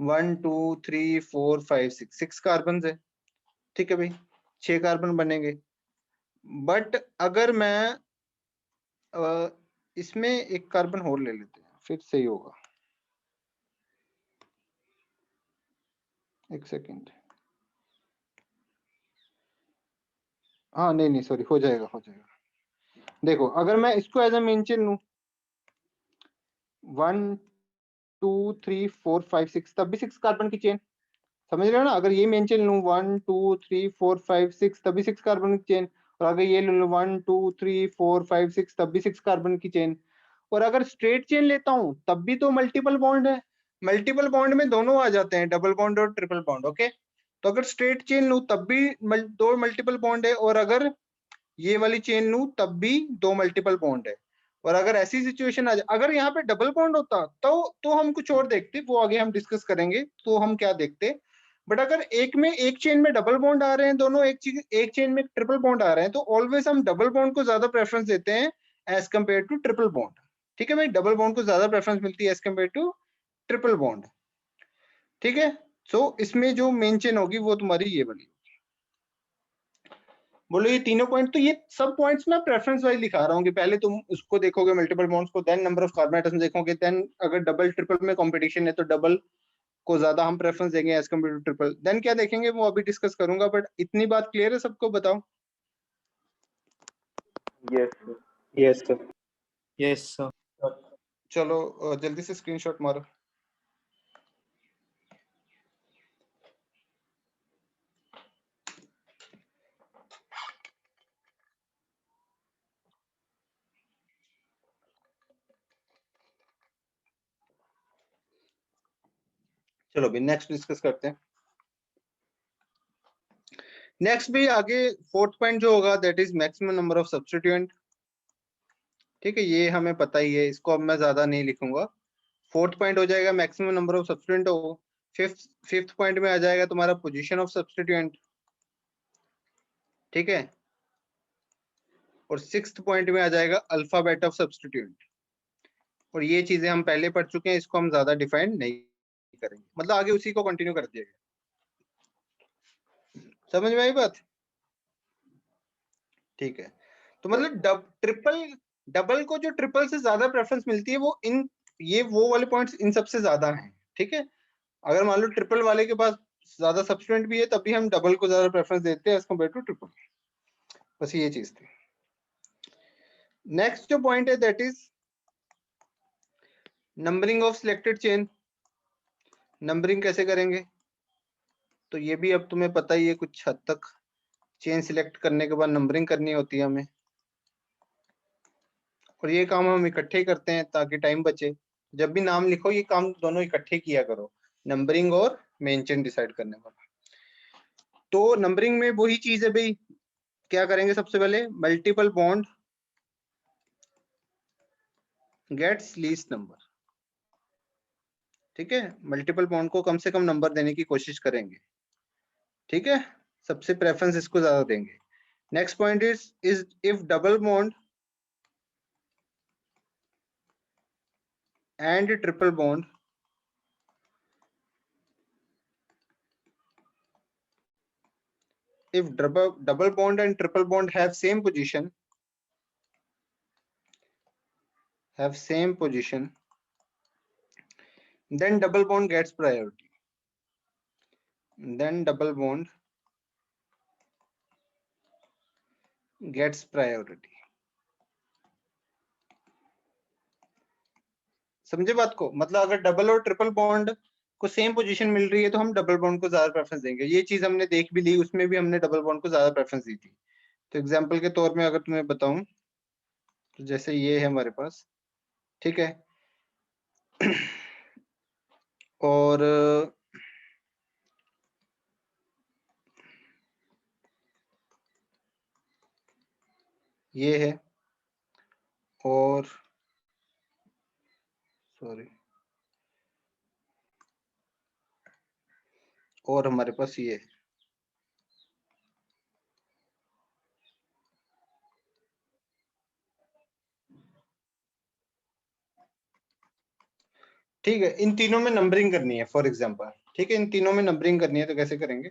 Speaker 1: 1 2 3 4 5 6 कार्बन है, ठीक है भाई, 6 कार्बन बनेंगे। बट अगर मैं इसमें एक कार्बन और ले लेते हैं, फिर सही होगा, एक सेकेंड, हाँ नहीं नहीं सॉरी, हो जाएगा हो जाएगा। देखो अगर मैं इसको एज अ मेन चेन लूं, 1 2 3 4 5 6, तब भी 6 कार्बन की चेन, समझ रहे हो ना। अगर ये मेन चेन लूं 1 2 3 4 5 6, तब भी 6 कार्बन की चेन, और अगर ये ले लूं 1 2 3 4 5 6, तब भी 6 कार्बन की चेन। और अगर स्ट्रेट चेन लेता हूं तब भी तो मल्टीपल बॉन्ड है, मल्टीपल बॉन्ड में दोनों आ जाते हैं, डबल बॉन्ड और ट्रिपल बॉन्ड। ओके, तो अगर स्ट्रेट चेन लूं तब भी दो मल्टीपल बॉन्ड है, और अगर ये वाली चेन लूं तब भी दो मल्टीपल बॉन्ड है। और अगर ऐसी सिचुएशन आ जाए, अगर यहाँ पे डबल बॉन्ड होता तो हम कुछ और देखते, वो आगे हम डिस्कस करेंगे तो हम क्या देखते। बट अगर एक चेन में डबल बॉन्ड आ रहे हैं दोनों, एक चेन में ट्रिपल बॉन्ड आ रहे हैं, तो ऑलवेज हम डबल बॉन्ड को ज्यादा प्रेफरेंस देते हैं as compare to triple bond. ठीक है भाई, डबल बॉन्ड को ज्यादा प्रेफरेंस मिलती है as compare to triple bond. ठीक है, सो इसमें जो मेन चेन होगी वो तुम्हारी ये वाली। बोलो ये तीनों पॉइंट, तो ये सब पॉइंट्स ना प्रेफरेंस वाइज लिखा रहा हूँ कि पहले तुम उसको देखोगे मल्टीपल बॉन्ड्स को, then number of carbon atoms देखोगे, देन अगर डबल ट्रिपल में कंपटीशन है तो डबल को ज्यादा हम प्रेफरेंस देंगे as compare to triple, then क्या देखेंगे वो अभी डिस्कस करूंगा। बट इतनी बात क्लियर है सबको? बताओ।
Speaker 2: Yes sir.
Speaker 6: Yes sir.
Speaker 4: Yes sir.
Speaker 1: चलो जल्दी से स्क्रीनशॉट मारो। चलो भी नेक्स्ट डिस्कस करते हैं। नेक्स्ट भी आगे फोर्थ पॉइंट जो होगा that is maximum number of substituent. ठीक है, ये हमें पता ही है, इसको अब मैं ज्यादा नहीं लिखूंगा। फोर्थ पॉइंट हो जाएगा मैक्सिमम नंबर ऑफ सब्स्टिट्यूएंट हो। फिफ्थ पॉइंट में आ जाएगा तुम्हारा पोजीशन ऑफ सब्स्टिट्यूएंट। ठीक है, और सिक्स्थ पॉइंट में आ जाएगा अल्फाबेट ऑफ सब्स्टिट्यूएंट। और ये चीजें हम पहले पढ़ चुके हैं, इसको हम ज्यादा डिफाइन नहीं करेंगे, मतलब आगे उसी को कंटिन्यू कर दिया गया। समझ में आई बात? ठीक है, तो मतलब डबल को जो ट्रिपल से ज्यादा प्रेफरेंस मिलती है वो वो वाले पॉइंट्स इन सबसे ज्यादा हैं। ठीक है, अगर मान लो ट्रिपल वाले के पास ज्यादा सब्स्टिट्यूएंट भी है तब भी हम डबल को ज्यादा प्रेफरेंस देते हैं एज कम्पेयर टू ट्रिपल। बस ये चीज थी। नेक्स्ट जो पॉइंट है that is numbering of selected chain. Numbering कैसे करेंगे, तो ये भी अब तुम्हें पता ही है कुछ हद तक। चेन सिलेक्ट करने के बाद नंबरिंग करनी होती है हमें, और ये काम हम इकट्ठे ही करते हैं ताकि टाइम बचे। जब भी नाम लिखो ये काम दोनों इकट्ठे किया करो, नंबरिंग और मेन चेन डिसाइड करने वाला। तो नंबरिंग में वही चीज है भाई, क्या करेंगे सबसे पहले, multiple bond gets least number. ठीक है, मल्टीपल बॉन्ड को कम से कम नंबर देने की कोशिश करेंगे। ठीक है, सबसे प्रेफरेंस इसको ज्यादा देंगे। Next point is if double bond and triple bond if double bond and triple bond have same position then double bond gets priority. समझे बात को? मतलब अगर डबल और ट्रिपल बॉन्ड को सेम पोजीशन मिल रही है तो हम डबल बॉन्ड को ज्यादा प्रेफरेंस देंगे। ये चीज हमने देख भी ली, उसमें भी हमने डबल बॉन्ड को ज्यादा प्रेफरेंस दी थी। तो एग्जांपल के तौर में अगर तुम्हें बताऊं तो जैसे ये है हमारे पास, ठीक है, और ये है, और सॉरी, और हमारे पास ये है। ठीक है, इन तीनों में नंबरिंग करनी है फॉर एग्जांपल। ठीक है, इन तीनों में नंबरिंग करनी है तो कैसे करेंगे?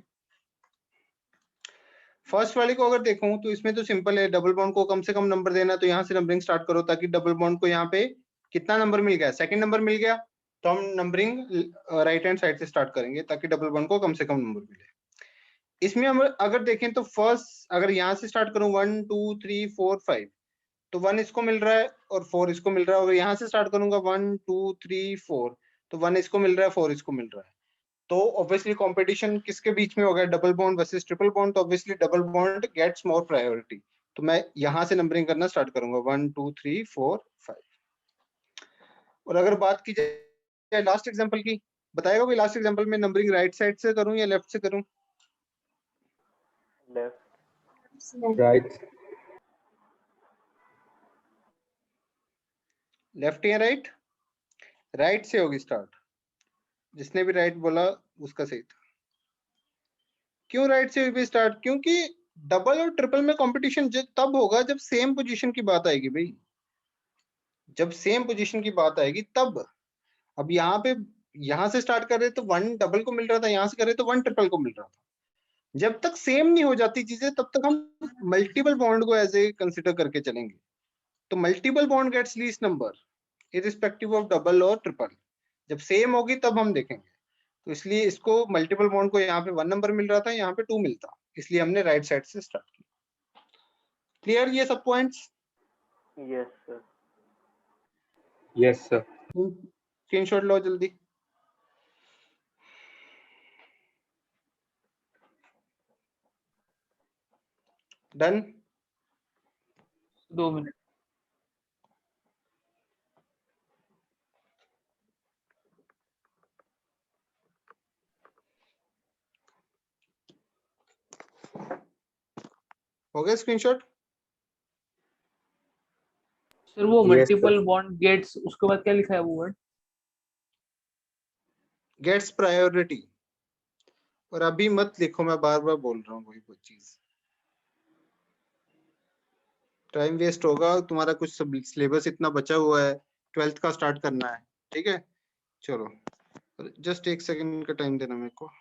Speaker 1: फर्स्ट वाले को अगर देखूं तो इसमें तो सिंपल है, डबल बॉन्ड को कम से कम नंबर देना, तो यहाँ से नंबरिंग स्टार्ट करो ताकि डबल बॉन्ड को यहाँ पे कितना नंबर मिल गया, सेकंड नंबर मिल गया, तो हम नंबरिंग राइट हैंड साइड से स्टार्ट करेंगे ताकि डबल बॉन्ड को कम से कम नंबर मिले। इसमें हम अगर देखें तो फर्स्ट अगर यहाँ से स्टार्ट करूं 1 2 3 4 5, तो 1 इसको मिल रहा है और 4 इसको मिल रहा है। अगर यहाँ से स्टार्ट करूंगा 1 2 3 4, तो 1 इसको मिल रहा है, 4 इसको मिल रहा है। तो ऑब्वियसली कंपटीशन किसके बीच में होगा, double bond versus triple bond, तो obviously double bond gets more priority. तो मैं यहाँ से नंबरिंग करना स्टार्ट करूंगा 1 2 3 4 5। और अगर बात की जाए है लास्ट एग्जांपल की? बताएगा कोई लास्ट एग्जांपल में नंबरिंग राइट साइड से करूं या लेफ्ट से करूं?
Speaker 2: लेफ्ट।
Speaker 3: Right.
Speaker 1: लेफ्ट या राइट? राइट से होगी स्टार्ट। जिसने भी राइट बोला उसका सही था। क्यों राइट से होगी स्टार्ट? क्योंकि डबल और ट्रिपल में कंपटीशन तब होगा जब सेम पोजीशन की बात आएगी भाई। जब सेम पोजीशन की बात आएगी तब। अब यहाँ पे यहाँ से स्टार्ट कर रहे तो वन डबल को मिल रहा था, यहाँ से कर रहे तो वन ट्रिपल को मिल रहा था। जब तक सेम नहीं हो जाती चीजें तब तक हम मल्टीपल बॉन्ड को एज ए कंसिडर करके चलेंगे। तो multiple bond gets least number irrespective of double और ट्रिपल। जब सेम होगी तब हम देखेंगे। तो इसलिए इसको मल्टीपल बॉन्ड को यहाँ पे 1 नंबर मिल रहा था, यहाँ पे 2 मिलता, इसलिए हमने राइट साइड से स्टार्ट किया। क्लियर ये सब points?
Speaker 2: Yes sir.
Speaker 3: Yes, sir.
Speaker 1: Screenshot लो जल्दी। डन?
Speaker 4: 2 मिनट।
Speaker 1: हो गया स्क्रीनशॉट?
Speaker 4: सर वो
Speaker 3: Yes,
Speaker 4: multiple
Speaker 3: sir.
Speaker 4: Bond gets, उसके बाद क्या लिखा है वो वर्ड?
Speaker 1: Gets priority. और अभी मत लिखो, मैं बार बार बोल रहा हूँ वही कोई चीज, टाइम वेस्ट होगा तुम्हारा। कुछ सिलेबस इतना बचा हुआ है, 12th का स्टार्ट करना है। ठीक है, चलो जस्ट 1 सेकंड का टाइम देना मेरे को।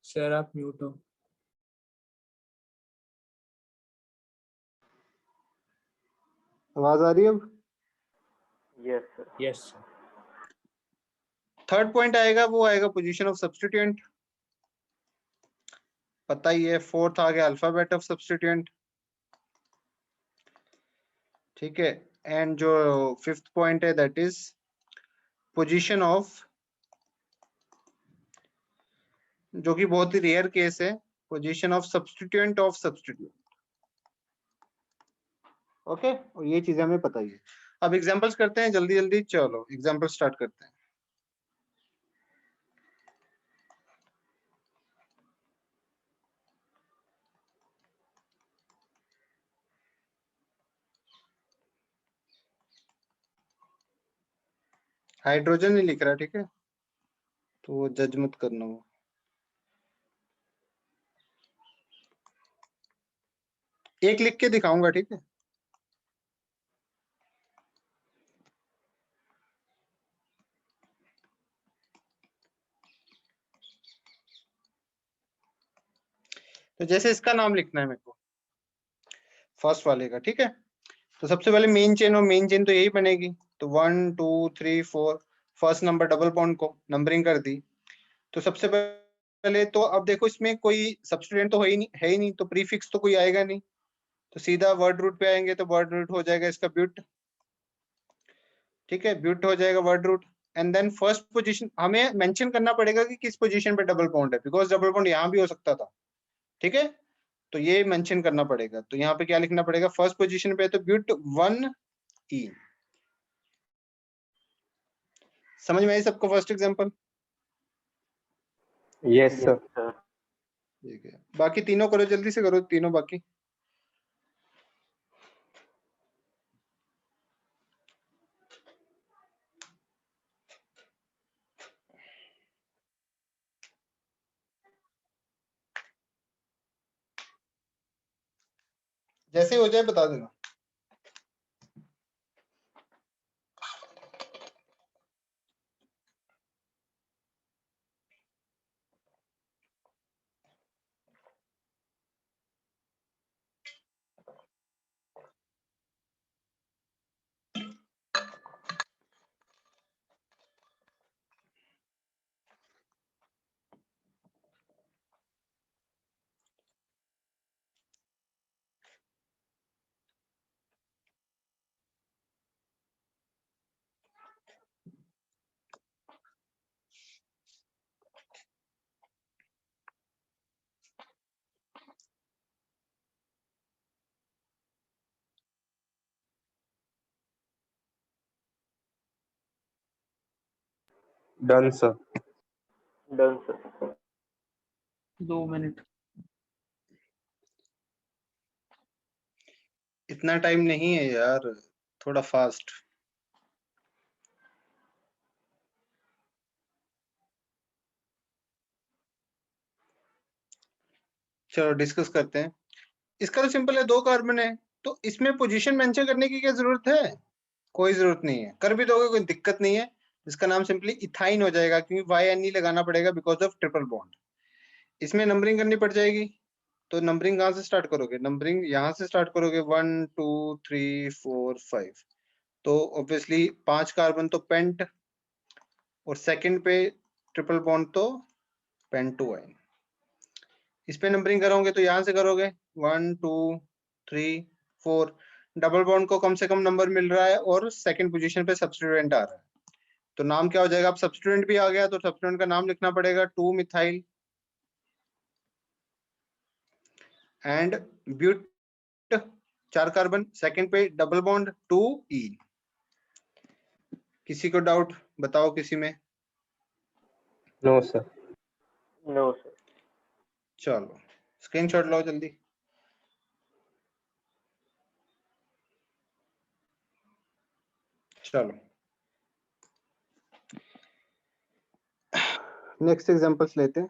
Speaker 4: सर आप म्यूट हो।
Speaker 1: आवाज आ रही है अब?
Speaker 2: Yes sir.
Speaker 4: Yes sir.
Speaker 1: Third point आएगा, वो आएगा पोजीशन ऑफ सब्स्टिट्यूएंट। पता ही है। फोर्थ आ गया अल्फाबेट ऑफ सब्स्टिट्यूएंट। ठीक है, एंड जो फिफ्थ पॉइंट है दैट इज पोजीशन ऑफ, जो कि बहुत ही रेयर केस है, position of substituent of substituent. Okay, और ये चीजें हमें पता ही है। अब एग्जांपल्स करते हैं जल्दी जल्दी। चलो एग्जांपल स्टार्ट करते हैं। हाइड्रोजन नहीं लिख रहा, ठीक है, तो वो जज मत करना। वो एक लिख के दिखाऊंगा, ठीक है। तो जैसे इसका नाम लिखना है मेरे को, फर्स्ट वाले का, ठीक है। तो सबसे पहले मेन चेन, और मेन चेन तो यही बनेगी। तो 1 2 3 4, फर्स्ट नंबर डबल बॉन्ड को नंबरिंग कर दी। तो सबसे पहले तो अब देखो इसमें कोई सब्स्टिट्यूएंट तो है ही नहीं, तो प्रीफिक्स तो कोई आएगा नहीं। तो सीधा वर्ड रूट पे आएंगे, तो वर्ड रूट हो जाएगा इसका ब्यूट। ठीक है, ब्यूट हो जाएगा word root. And then first position हमें मेंशन करना पड़ेगा कि किस पोजीशन पे डबल बॉन्ड है, बिकॉज डबल बॉन्ड यहाँ भी हो सकता था। ठीक है, तो ये मेंशन करना पड़ेगा। तो यहाँ पे क्या लिखना पड़ेगा? फर्स्ट पोजीशन पे तो ब्यूट 1E। समझ में आई सबको first example?
Speaker 3: Yes, sir.
Speaker 2: Sir.
Speaker 1: ठीक है, बाकी तीनों करो, जल्दी से करो तीनों बाकी। जैसे ही हो जाए बता देना।
Speaker 6: Done sir.
Speaker 2: Done sir.
Speaker 4: 2 minute.
Speaker 1: इतना टाइम नहीं है यार, थोड़ा फास्ट। चलो डिस्कस करते हैं। इसका तो सिंपल है, 2 कार्बन है तो इसमें पोजीशन मेंशन करने की क्या जरूरत है? कोई जरूरत नहीं है, कर भी दोगे कोई दिक्कत नहीं है। इसका नाम सिंपली इथाइन हो जाएगा क्योंकि YNE लगाना पड़ेगा बिकॉज ऑफ ट्रिपल बॉन्ड। इसमें नंबरिंग करनी पड़ जाएगी, तो नंबरिंग कहाँ से स्टार्ट करोगे? नंबरिंग यहाँ से स्टार्ट करोगे 1 2 3 4 5। तो ऑब्वियसली 5 कार्बन तो पेंट, और सेकंड पे ट्रिपल बॉन्ड तो पेंटोआइन। इस पे नंबरिंग करोगे तो यहाँ से करोगे 1 2 3 4। डबल बॉन्ड को कम से कम नंबर मिल रहा है और सेकंड पोजीशन पे सब्स्टिट्यूएंट आ रहा है, तो नाम क्या हो जाएगा? अब सब्स्टिट्यूएंट भी आ गया तो सब्स्टिट्यूएंट का नाम लिखना पड़ेगा 2 methyl and but, 4 carbon, second पे डबल बॉन्ड 2 ई। किसी को डाउट बताओ किसी में?
Speaker 6: No sir.
Speaker 2: No sir.
Speaker 1: चलो स्क्रीनशॉट लो जल्दी। चलो नेक्स्ट एग्जांपल्स लेते हैं।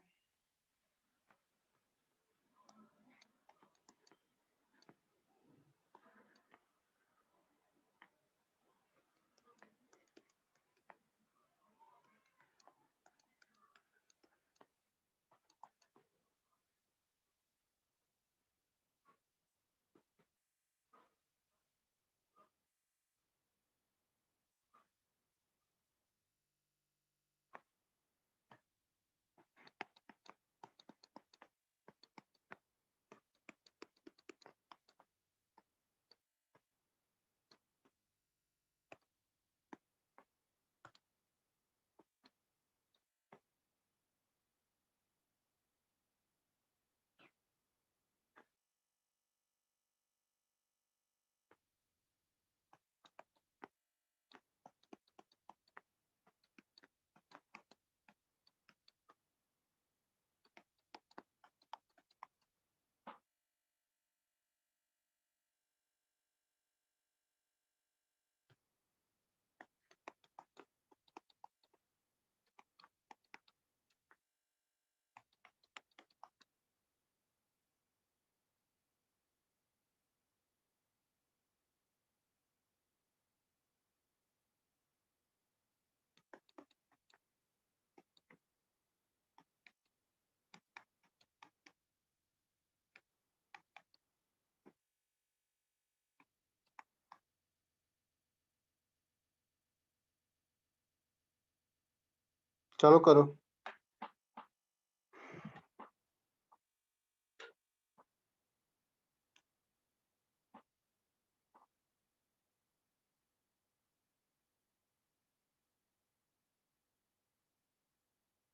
Speaker 1: चलो करो।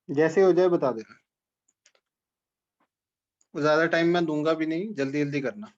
Speaker 1: जैसे हो जाए बता देना, ज्यादा टाइम मैं दूंगा भी नहीं, जल्दी जल्दी करना।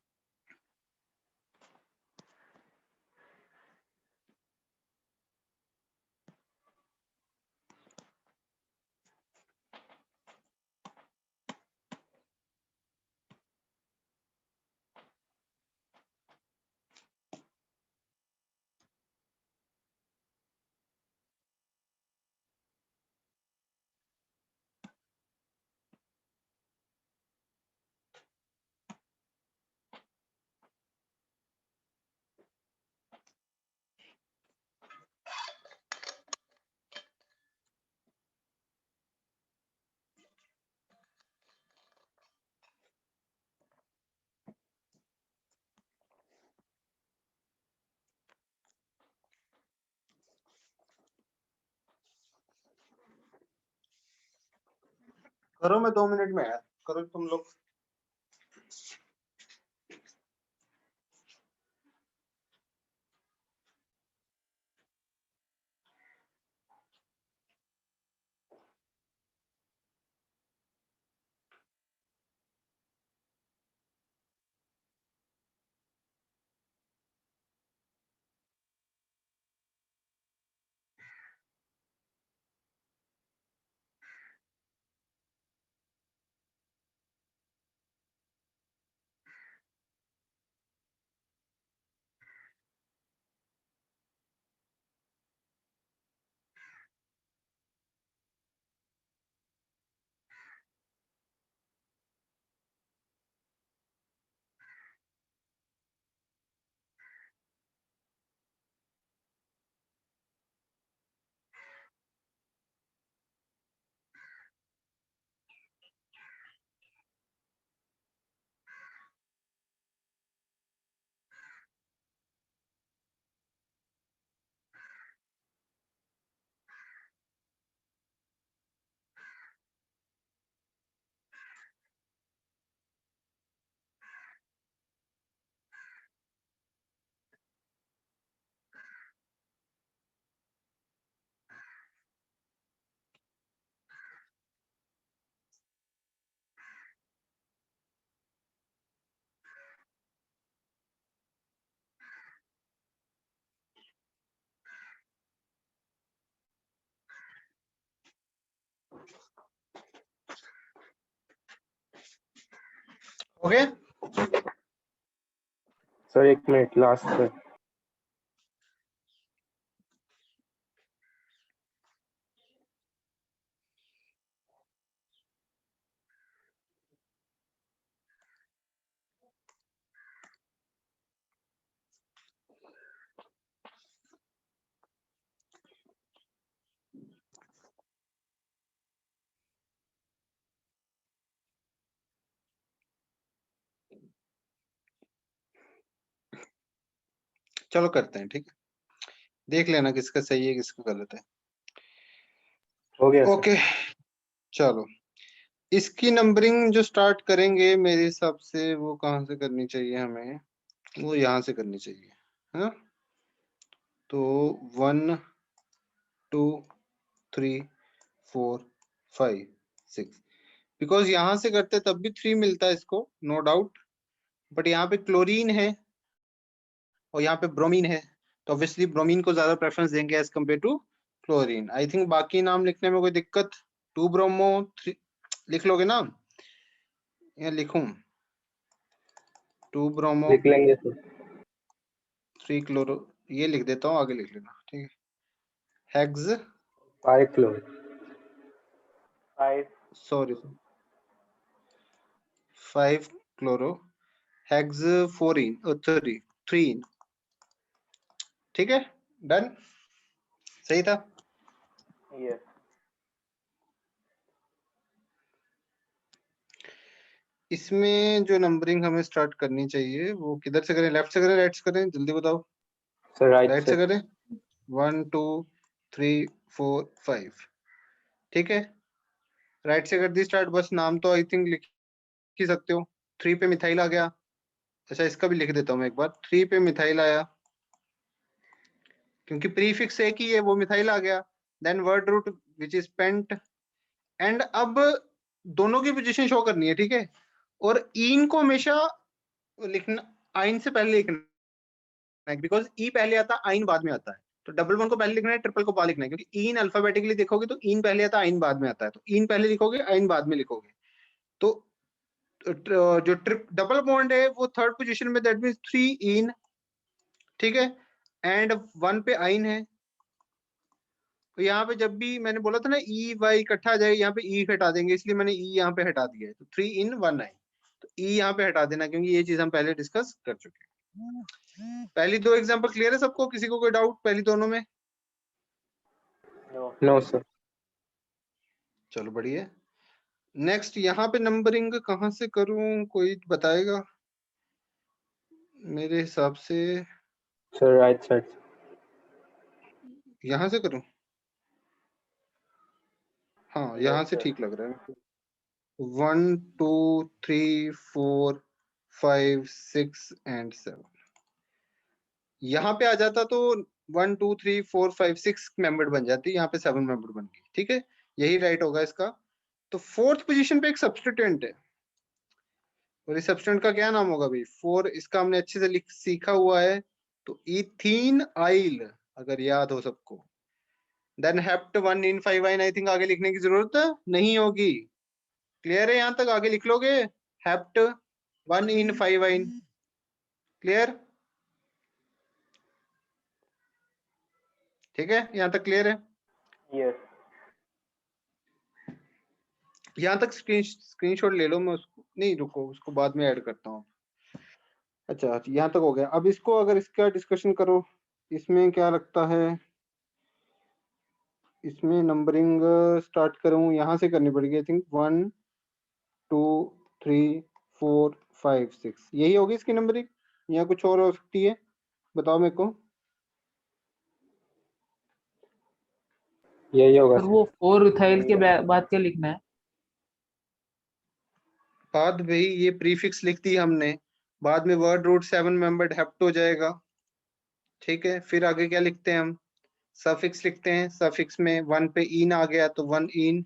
Speaker 1: करो, मैं 2 मिनट में आया, करो तुम लोग। Okay,
Speaker 6: sir 1 minute last sir.
Speaker 1: चलो करते हैं, ठीक है, देख लेना किसका सही है किसका गलत है।
Speaker 6: हो गया सर।
Speaker 1: ओके चलो, इसकी नंबरिंग जो स्टार्ट करेंगे मेरे हिसाब से वो कहाँ से करनी चाहिए हमें, वो यहाँ से करनी चाहिए, है ना। तो 1 2 3 4 5 6, बिकॉज यहाँ से करते तब भी 3 मिलता है इसको, नो डाउट, बट यहाँ पे क्लोरीन है और यहाँ पे ब्रोमीन है, तो ऑब्वियसली ब्रोमीन को ज्यादा प्रेफरेंस देंगे as compare to chlorine. I think बाकी नाम लिखने में कोई दिक्कत, 2 ब्रोमो 3 लिख लोगे ना, या लिखूं 2 ब्रोमो
Speaker 6: लिख लेंगे सर।
Speaker 1: 3 क्लोरो, ये लिख देता हूँ, आगे लिख लेना, ठीक है। हेक्स
Speaker 6: 5 क्लोर।
Speaker 2: 5
Speaker 1: सॉरी 5 क्लोरो हेक्स 3 ठीक है, डन, सही था।
Speaker 2: यस।
Speaker 1: इसमें जो नंबरिंग हमें स्टार्ट करनी चाहिए वो किधर से करें, लेफ्ट से करें राइट से करें, जल्दी बताओ।
Speaker 6: सर राइट
Speaker 1: राइट से
Speaker 6: से।
Speaker 1: करें, 1 2 3 4 5, ठीक है, राइट से कर दी स्टार्ट। बस नाम तो आई थिंक लिख ही सकते हो। 3 पे मिथाइल आ गया, अच्छा इसका भी लिख देता हूँ मैं एक बार, 3 पे मिथाइल आया, क्योंकि प्रीफिक्स एक ही है, वो मिथाइल आ गया। Then word root which is pent, and अब दोनों की पोजीशन शो करनी है, ठीक है। और ईन को हमेशा लिखना, आइन से पहले लिखना है, बिकॉज ई पहले आता है आइन बाद में आता है, तो डबल वन को पहले लिखना है, ट्रिपल को बाद लिखना है, क्योंकि ईन अल्फाबेटिकली देखोगे तो ईन पहले आता है आइन बाद में आता है, तो ईन पहले लिखोगे आइन बाद में लिखोगे। तो जो डबल बॉन्ड है वो थर्ड पोजीशन में, दैट मींस 3 इन, ठीक है, एंड 1 पे आइन है। तो यहाँ पे जब भी मैंने बोला था ना ई वाई इकट्ठा आ जाएगा, यहाँ पे ई हटा देंगे, इसलिए मैंने ई यहाँ पे हटा दिया है, तो 3 इन 1 आइन, तो ई यहाँ पे हटा देना, क्योंकि ये चीज हम पहले डिस्कस कर चुके हैं। पहली 2 एग्जांपल क्लियर है सबको, किसी को कोई डाउट पहली दोनों में?
Speaker 2: नो।
Speaker 6: No sir.
Speaker 1: चलो बढ़िया। नेक्स्ट यहाँ पे नंबरिंग कहाँ से करूं, कोई बताएगा? मेरे हिसाब से
Speaker 6: सर राइट साइड।
Speaker 1: यहाँ से करूं, हाँ यहाँ
Speaker 2: यस
Speaker 1: से
Speaker 2: सर।
Speaker 1: ठीक लग रहा है। 1 2 3 4 5 6 एंड 7। यहाँ पे आ जाता तो 1 2 3 4 5 6 मेंबर बन जाती, यहाँ पे 7 मेंबर बन गई। ठीक है, यही राइट होगा इसका। तो फोर्थ पोजीशन पे एक सब्स्टिट्यूएंट है, और इस सब्स्टिट्यूएंट का क्या नाम होगा भाई? 4 इसका हमने अच्छे से सीखा हुआ है, तो इथीन आइल अगर याद हो सबको। देन हेप्ट 1 इन 5 आइन, आई थिंक आगे लिखने की जरूरत नहीं होगी। क्लियर है? यहां तक आगे लिख लोगे, हेप्ट 1 इन 5 आइन। क्लियर? ठीक है, यहां तक क्लियर है?
Speaker 2: यस।
Speaker 1: यहां तक स्क्रीनशॉट ले लो, मैं उसको नहीं, रुको उसको बाद में ऐड करता हूँ। अच्छा, यहाँ तक हो गया। अब इसको अगर इसका डिस्कशन करो, इसमें क्या लगता है, इसमें नंबरिंग स्टार्ट करूं, यहाँ से करनी पड़ेगी आई थिंक। 1 2 3 4 5 6 यही होगी इसकी नंबरिंग, या कुछ और हो सकती है? बताओ मेरे को।
Speaker 6: यही होगा
Speaker 4: सर
Speaker 6: सर।
Speaker 4: वो 4 इथाइल के बाद क्या लिखना है?
Speaker 1: बाद भाई ये प्रीफिक्स लिख दी हमने, बाद में वर्ड रूट 7 मेंबर्ड हेप्ट हो जाएगा। ठीक है, फिर आगे क्या लिखते हैं हम? सफिक्स लिखते हैं। सफिक्स में 1 पे इन आ गया तो 1 इन,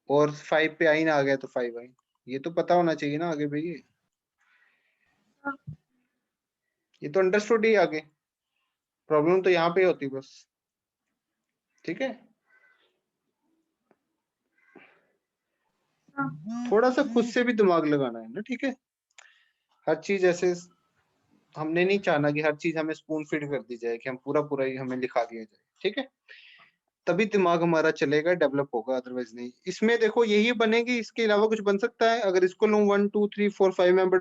Speaker 1: और 5 पे आइन आ गया तो 5 आइन। ये तो पता होना चाहिए ना आगे भाई, ये तो अंडरस्टूड ही। आगे प्रॉब्लम तो यहाँ पे होती बस। ठीक है, थोड़ा सा खुद से भी दिमाग लगाना है ना। ठीक है, हर चीज ऐसे हमने नहीं चाहना कि हर चीज हमें स्पून फीड कर दी जाए, कि हम पूरा पूरा ही हमें लिखा दिया जाए। ठीक है, तभी दिमाग हमारा चलेगा, डेवलप होगा, अदरवाइज नहीं। इसमें देखो यही बनेगी, इसके अलावा कुछ बन सकता है? अगर इसको लूं 1 2 3 4 5 मेंबर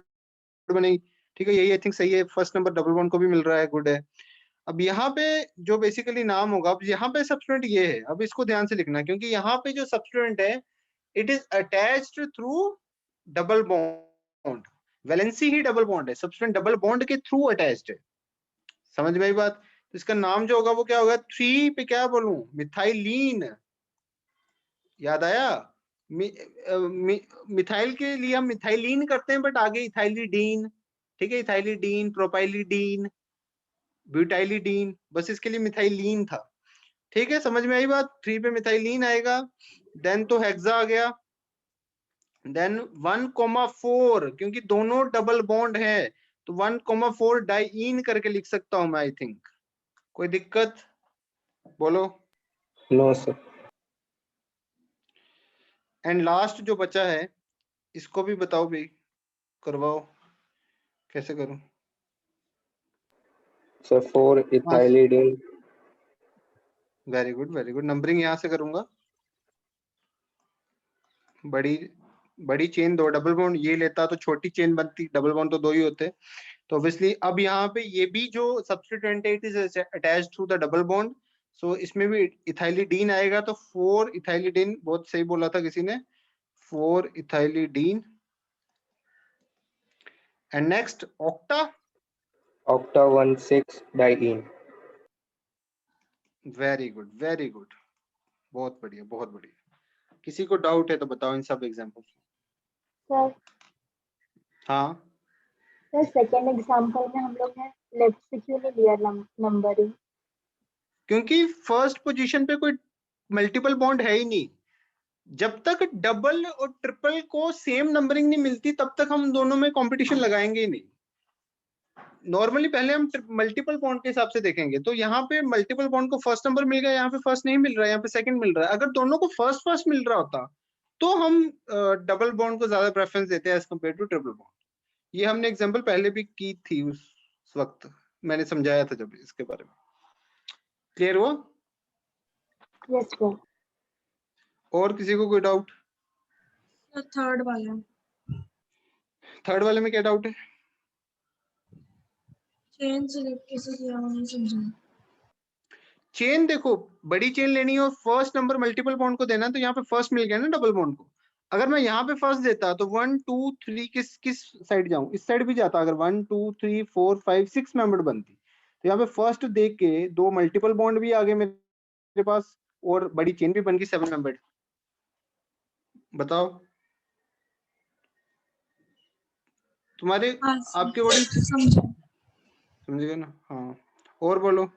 Speaker 1: बनेगी। ठीक है, यही आई थिंक सही है। फर्स्ट नंबर डबल बॉन्ड को भी मिल रहा है, गुड है। अब यहाँ पे जो बेसिकली नाम होगा, अब यहाँ पे सब्स्टिट्यूएंट ये है, अब इसको ध्यान से लिखना, क्योंकि यहाँ पे जो सब्स्टिट्यूएंट है it is attached through double bond. Valency he double bond है, सब्स्टिट्यूएंट डबल बॉन्ड के थ्रू अटैच्ड है। समझ में आई बात? तो इसका नाम जो होगा वो क्या होगा? 3 पे क्या बोलूं? मिथाइलीन। याद आया? मिथाइल के लिए हम मिथाइलीन करते हैं, बट आगे इथाइलिडीन। ठीक है, इथाइलिडीन, प्रोपाइलिडीन, ब्यूटाइलिडीन, बस इसके लिए मिथाइलीन था। ठीक है, समझ में आई बात? 3 पे मिथाइलीन आएगा। देन तो हेक्सा आ गया। देन 1,4, क्योंकि दोनों डबल बॉन्ड है तो 1,4 डाइईन करके लिख सकता हूं मैं, आई थिंक। कोई दिक्कत? बोलो।
Speaker 6: No sir.
Speaker 1: एंड लास्ट जो बचा है, इसको भी बताओ भाई, करवाओ, कैसे करूं?
Speaker 6: Sir 4 ethylidene.
Speaker 1: Very good, very good. Numbering यहां से करूंगा। बड़ी चेन 2 डबल बॉन्ड ये लेता तो छोटी चेन बनती, डबल बॉन्ड तो 2 ही होते। तो ऑब्वियसली अब यहाँ पे ये भी जो सब्स्टिट्यूएंट है it is attached to the double bond, so इसमें भी इथाइलिडीन आएगा। तो 4 इथाइलिडीन, बहुत सही बोला था किसी ने, 4 ethylidene. And next octa.
Speaker 6: Octa 1,6 diene.
Speaker 1: Very good, very good, बहुत बढ़िया, बहुत बढ़िया। किसी को डाउट है तो बताओ इन सब एग्जांपल।
Speaker 3: सर
Speaker 1: हाँ,
Speaker 3: सर सेकेंड एग्जांपल में हम लोग ने लेफ्ट से क्यों नहीं लिया नंबरिंग?
Speaker 1: क्योंकि फर्स्ट पोजीशन पे कोई मल्टीपल बॉन्ड है ही नहीं। जब तक डबल और ट्रिपल को सेम नंबरिंग नहीं मिलती तब तक हम दोनों में कंपटीशन लगाएंगे ही नहीं। नॉर्मली पहले हम मल्टीपल बॉन्ड के हिसाब से देखेंगे। तो यहाँ पे मल्टीपल बॉन्ड को फर्स्ट नंबर मिल गया, यहाँ पे फर्स्ट नहीं मिल रहा है, यहाँ पे सेकंड मिल रहा है। अगर दोनों को फर्स्ट फर्स्ट मिल रहा होता तो हम डबल बॉन्ड को ज्यादा प्रेफरेंस देते हैं as compare to triple bond. ये हमने एग्जाम्पल पहले भी की थी, उस वक्त मैंने समझाया था जब इसके बारे में। क्लियर हुआ?
Speaker 3: Yes sir.
Speaker 1: और किसी को कोई डाउट?
Speaker 5: थर्ड वाला
Speaker 1: थर्ड वाले में क्या डाउट है?
Speaker 5: चेन सिलेक्ट कैसे किया नहीं समझा।
Speaker 1: चेन देखो, बड़ी चेन लेनी हो, फर्स्ट नंबर मल्टीपल बॉन्ड को देना, तो यहाँ पे फर्स्ट मिल गया ना डबल बॉन्ड को। अगर मैं यहाँ पे फर्स्ट देता तो 1 2 3 किस साइड जाऊं? इस साइड भी जाता। अगर 1 2 3 4 5 6 मेंबर बनती, तो यहाँ पे फर्स्ट दे के 2 मल्टीपल बॉन्ड भी आ गए मेरे पास, और बड़ी चेन भी बन गई 7 मेंबर। बताओ तुम्हारे
Speaker 5: हाँ
Speaker 1: आपके बड़ी
Speaker 5: समझा।
Speaker 1: समझ गए ना? हाँ, और बोलो।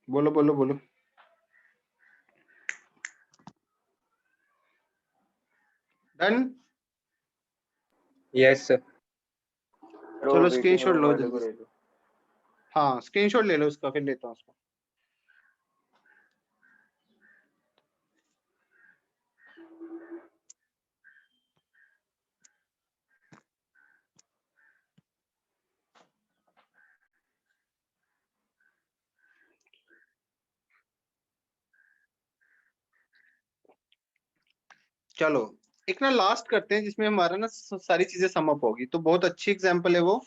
Speaker 1: बोलो बोलो बोलो। डन।
Speaker 6: Yes, sir.
Speaker 1: चलो
Speaker 2: वेटिंग
Speaker 1: स्क्रीनशॉट
Speaker 2: रूम
Speaker 1: लो
Speaker 2: वाले को
Speaker 1: जल्दी
Speaker 2: ले
Speaker 1: से।
Speaker 2: लो।
Speaker 1: हाँ, स्क्रीनशॉट ले लो उसका, फिर लेता हूँ उसको। चलो एक ना लास्ट करते हैं जिसमें हमारा ना सारी चीजें सम अप होगी। तो बहुत अच्छी एग्जांपल है वो,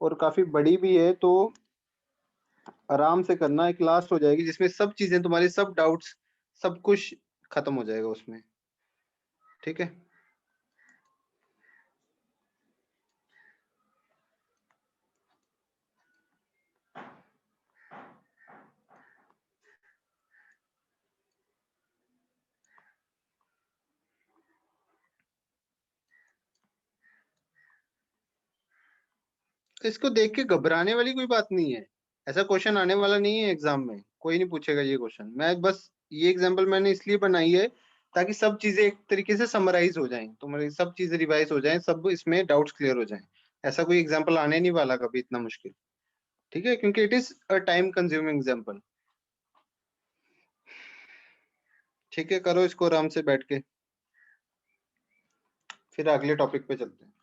Speaker 1: और काफी बड़ी भी है, तो आराम से करना। एक लास्ट हो जाएगी जिसमें सब चीजें तुम्हारी, सब डाउट्स, सब कुछ खत्म हो जाएगा उसमें। ठीक है, तो इसको देख के घबराने वाली कोई बात नहीं है। ऐसा क्वेश्चन आने वाला नहीं है एग्जाम में, कोई नहीं पूछेगा ये क्वेश्चन। मैं बस ये एग्जांपल मैंने इसलिए बनाई है ताकि सब चीजें एक तरीके से समराइज हो जाएं, तुम्हारी सब चीजें रिवाइज हो जाएं, सब इसमें डाउट्स क्लियर हो जाएं। ऐसा कोई एग्जांपल आने नहीं वाला कभी इतना मुश्किल। ठीक है, क्योंकि it is a time consuming example. ठीक है, करो इसको आराम से बैठ के, फिर अगले टॉपिक पे चलते हैं।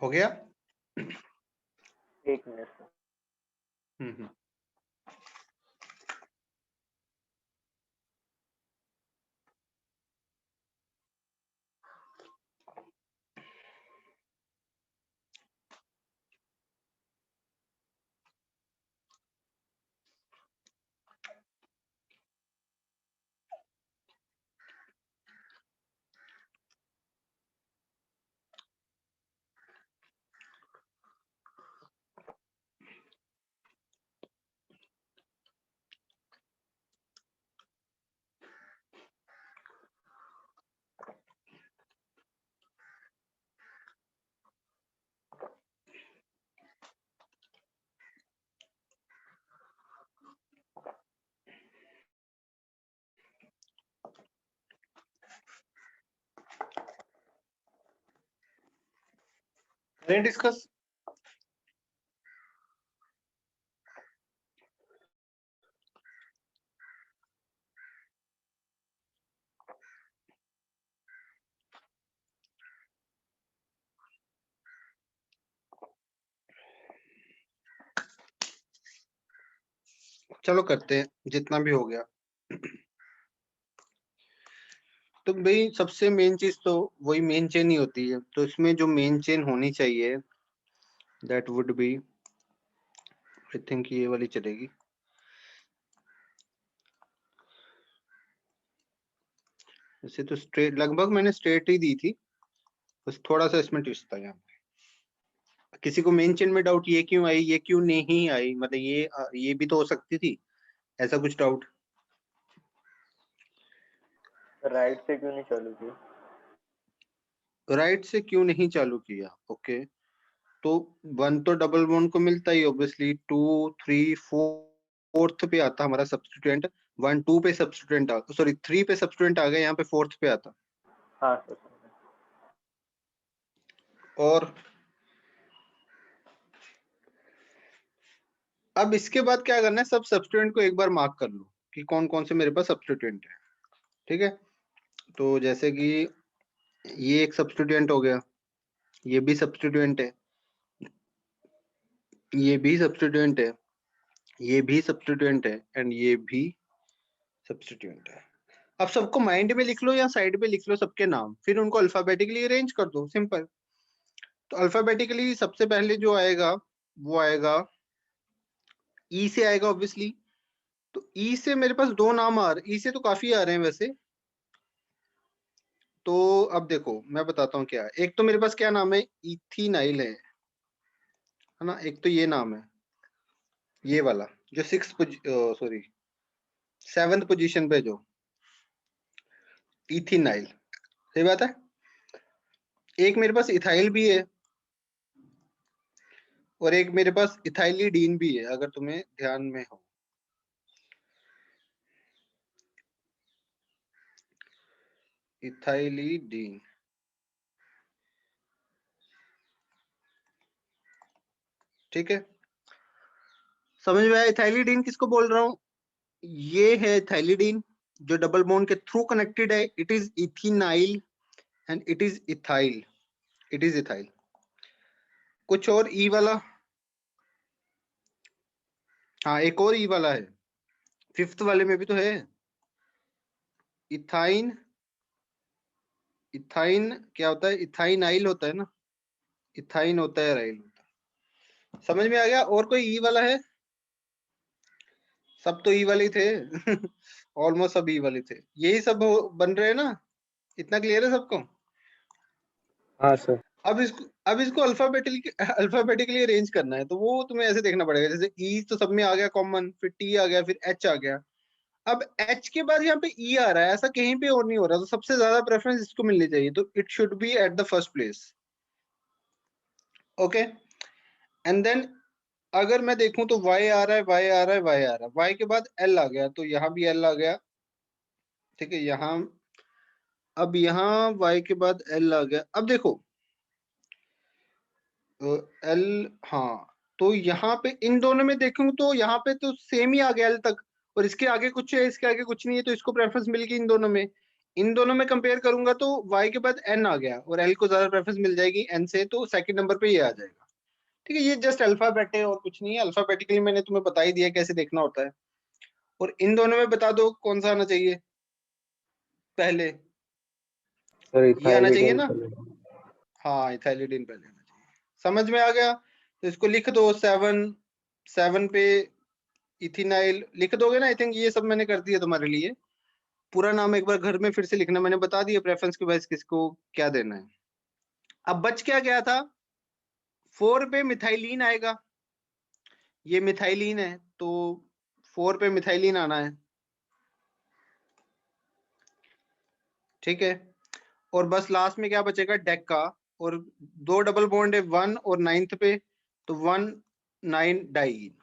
Speaker 1: हो गया?
Speaker 2: 1 मिनट।
Speaker 1: हम्म। करें डिस्कस? चलो करते हैं जितना भी हो गया। तो भाई सबसे मेन चीज तो वही मेन चेन ही होती है, तो इसमें जो मेन चेन होनी चाहिए that would be, I think ये वाली चलेगी। वैसे तो स्ट्रेट लगभग मैंने स्ट्रेट ही दी थी, बस थोड़ा सा इसमें ट्विस्ट था यहाँ पे। किसी को मेन चेन में डाउट ये क्यों आई, ये क्यों नहीं आई, मतलब ये भी तो हो सकती थी, ऐसा कुछ डाउट?
Speaker 2: राइट से क्यों नहीं चालू की?
Speaker 1: राइट से क्यों नहीं चालू किया? ओके, तो 1 तो डबल बॉन्ड को मिलता ही ऑब्वियसली, 2 3 4th पे आता हमारा सब्स्टिट्यूएंट, 1 2 पे सब्स्टिट्यूएंट आ, सॉरी 3 पे सब्स्टिट्यूएंट आ गया, यहाँ पे 4th पे आता।
Speaker 2: हाँ सर।
Speaker 1: और अब इसके बाद क्या करना है, सब सब्स्टिट्यूएंट को एक बार मार्क कर लो कि कौन कौन से मेरे पास सब्स्टिट्यूएंट है। ठीक है, तो जैसे कि ये एक सब्स्टिट्यूएंट हो गया, ये भी सब्स्टिट्यूएंट है, ये भी सब्स्टिट्यूएंट है, ये भी सब्स्टिट्यूएंट है, एंड ये भी सब्स्टिट्यूएंट है। अब सबको माइंड में लिख लो या साइड पे लिख लो सबके नाम, फिर उनको अल्फाबेटिकली अरेंज कर दो, सिंपल। तो अल्फाबेटिकली सबसे पहले जो आएगा वो आएगा ई से आएगा ऑब्वियसली। तो ई से मेरे पास 2 नाम आ रहे, ई से तो काफी आ रहे हैं वैसे। तो अब देखो मैं बताता हूँ क्या है। एक तो मेरे पास क्या नाम है, इथिनाइल है ना। एक तो ये नाम है, ये वाला जो 7th पोजीशन पे जो इथिनाइल, सही बात है। एक मेरे पास इथाइल भी है, और एक मेरे पास इथाइलिडीन भी है, अगर तुम्हें ध्यान में हो। इथाइलिडीन, ठीक है, समझ में आया इथाइलिडीन किसको बोल रहा हूँ? ये है इथाइलिडीन जो डबल बॉन्ड के थ्रू कनेक्टेड है। It is ethynyl and it is ethyl, it is ethyl. कुछ और ई वाला, हाँ एक और ई वाला है, 5th वाले में भी तो है। इथाइन, इथाइन क्या होता है, इथाइनाइल होता है ना, इथाइन होता है, राइल होता है। समझ में आ गया? और कोई ई वाला है? सब तो ई वाले ही थे ऑलमोस्ट सब ई वाले थे, यही सब बन रहे हैं ना, इतना क्लियर है सबको?
Speaker 6: हाँ सर।
Speaker 1: अब इसको अल्फाबेटिकली अरेंज करना है, तो वो तुम्हें ऐसे देखना पड़ेगा, जैसे ई तो सब में आ गया कॉमन, फिर टी आ गया, फिर एच आ गया। अब एच के बाद यहाँ पे ई आ रहा है, ऐसा कहीं पे और नहीं हो रहा, तो सबसे ज्यादा प्रेफरेंस इसको मिलनी चाहिए, तो it should be at the first place. Okay, and then अगर मैं देखूं तो y आ रहा है, y आ रहा है, y आ रहा है, y के बाद l आ गया, तो यहाँ भी l आ गया, ठीक है। यहाँ अब यहाँ y के बाद l आ गया। अब देखो l, हाँ, तो यहाँ पे इन दोनों में देखूं तो यहाँ पे तो सेम ही आ गया l तक, और इसके आगे कुछ है, इसके आगे कुछ नहीं है, तो इसको प्रेफरेंस मिल गई इन दोनों में। इन दोनों में कंपेयर करूंगा तो y के बाद n आ गया, और l को ज्यादा प्रेफरेंस मिल जाएगी n से, तो सेकंड नंबर पे ये आ जाएगा। ठीक है, ये जस्ट अल्फाबेट है और कुछ नहीं है। अल्फाबेटिकली मैंने तुम्हें बता ही दिया कैसे देखना होता है। और इन दोनों में बता दो कौन सा आना चाहिए पहले,
Speaker 6: सर
Speaker 1: ये आना चाहिए
Speaker 6: इथाइलिडीन
Speaker 1: ना।
Speaker 6: चलेगा।
Speaker 1: हाँ इथाइलिडीन पहले आना चाहिए। समझ में आ गया? तो इसको लिख दो, 7 पे इथिनाइल लिख दोगे ना। आई थिंक ये सब मैंने कर दिया तुम्हारे लिए। पूरा नाम एक बार घर में फिर से लिखना, मैंने बता दिया प्रेफरेंस के वाइज किसको क्या देना है। अब बच क्या गया था, 4 पे मिथाइलिन आएगा, ये मिथाइलिन है, तो 4 पे मिथाइलिन आना है, ठीक है। और बस लास्ट में क्या बचेगा, डेका, और 2 डबल बॉन्ड है 1 और 9th पे, तो 1 9 डाइन।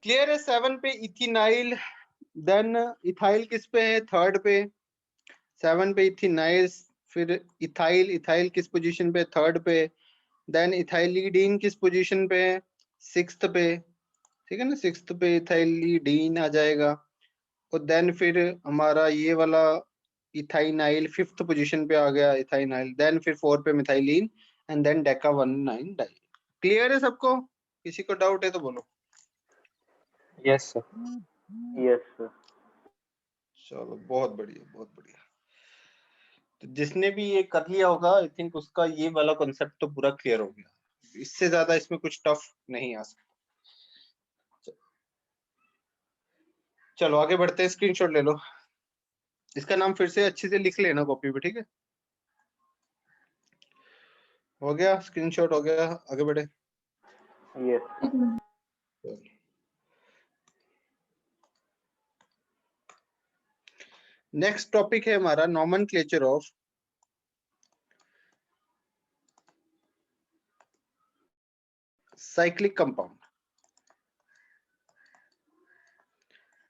Speaker 1: क्लियर है? 7 पे इथिनाइल, देन इथाइल किस पे है, 3rd पे। 7 पे इथिनाइल, फिर इथाइल, इथाइल किस पोजीशन पे, 3rd पे। देन इथाइलिडीन किस पोजीशन पे है, 6th पे, ठीक है ना, 6th पे इथाइलिडीन आ जाएगा। और देन फिर हमारा ये वाला इथाइनाइल 5th पोजीशन पे आ गया इथाइनाइल, देन फिर 4 पे methylene, and then deca 1 9 di. Clear है सबको? किसी को डाउट है तो बोलो।
Speaker 6: Yes sir.
Speaker 2: Yes sir.
Speaker 1: चलो बहुत बढ़िया, बहुत बढ़िया। तो जिसने भी ये कर लिया होगा, आई थिंक उसका ये वाला कॉन्सेप्ट तो पूरा क्लियर हो गया। इससे ज्यादा इसमें कुछ टफ नहीं आ सकता। चलो आगे बढ़ते हैं, स्क्रीनशॉट ले लो। इसका नाम फिर से अच्छे से लिख लेना कॉपी पे, ठीक है? हो गया, स्क्रीनशॉट हो गया, आगे बढ़े।
Speaker 2: यस।
Speaker 1: नेक्स्ट टॉपिक है हमारा nomenclature of cyclic compound.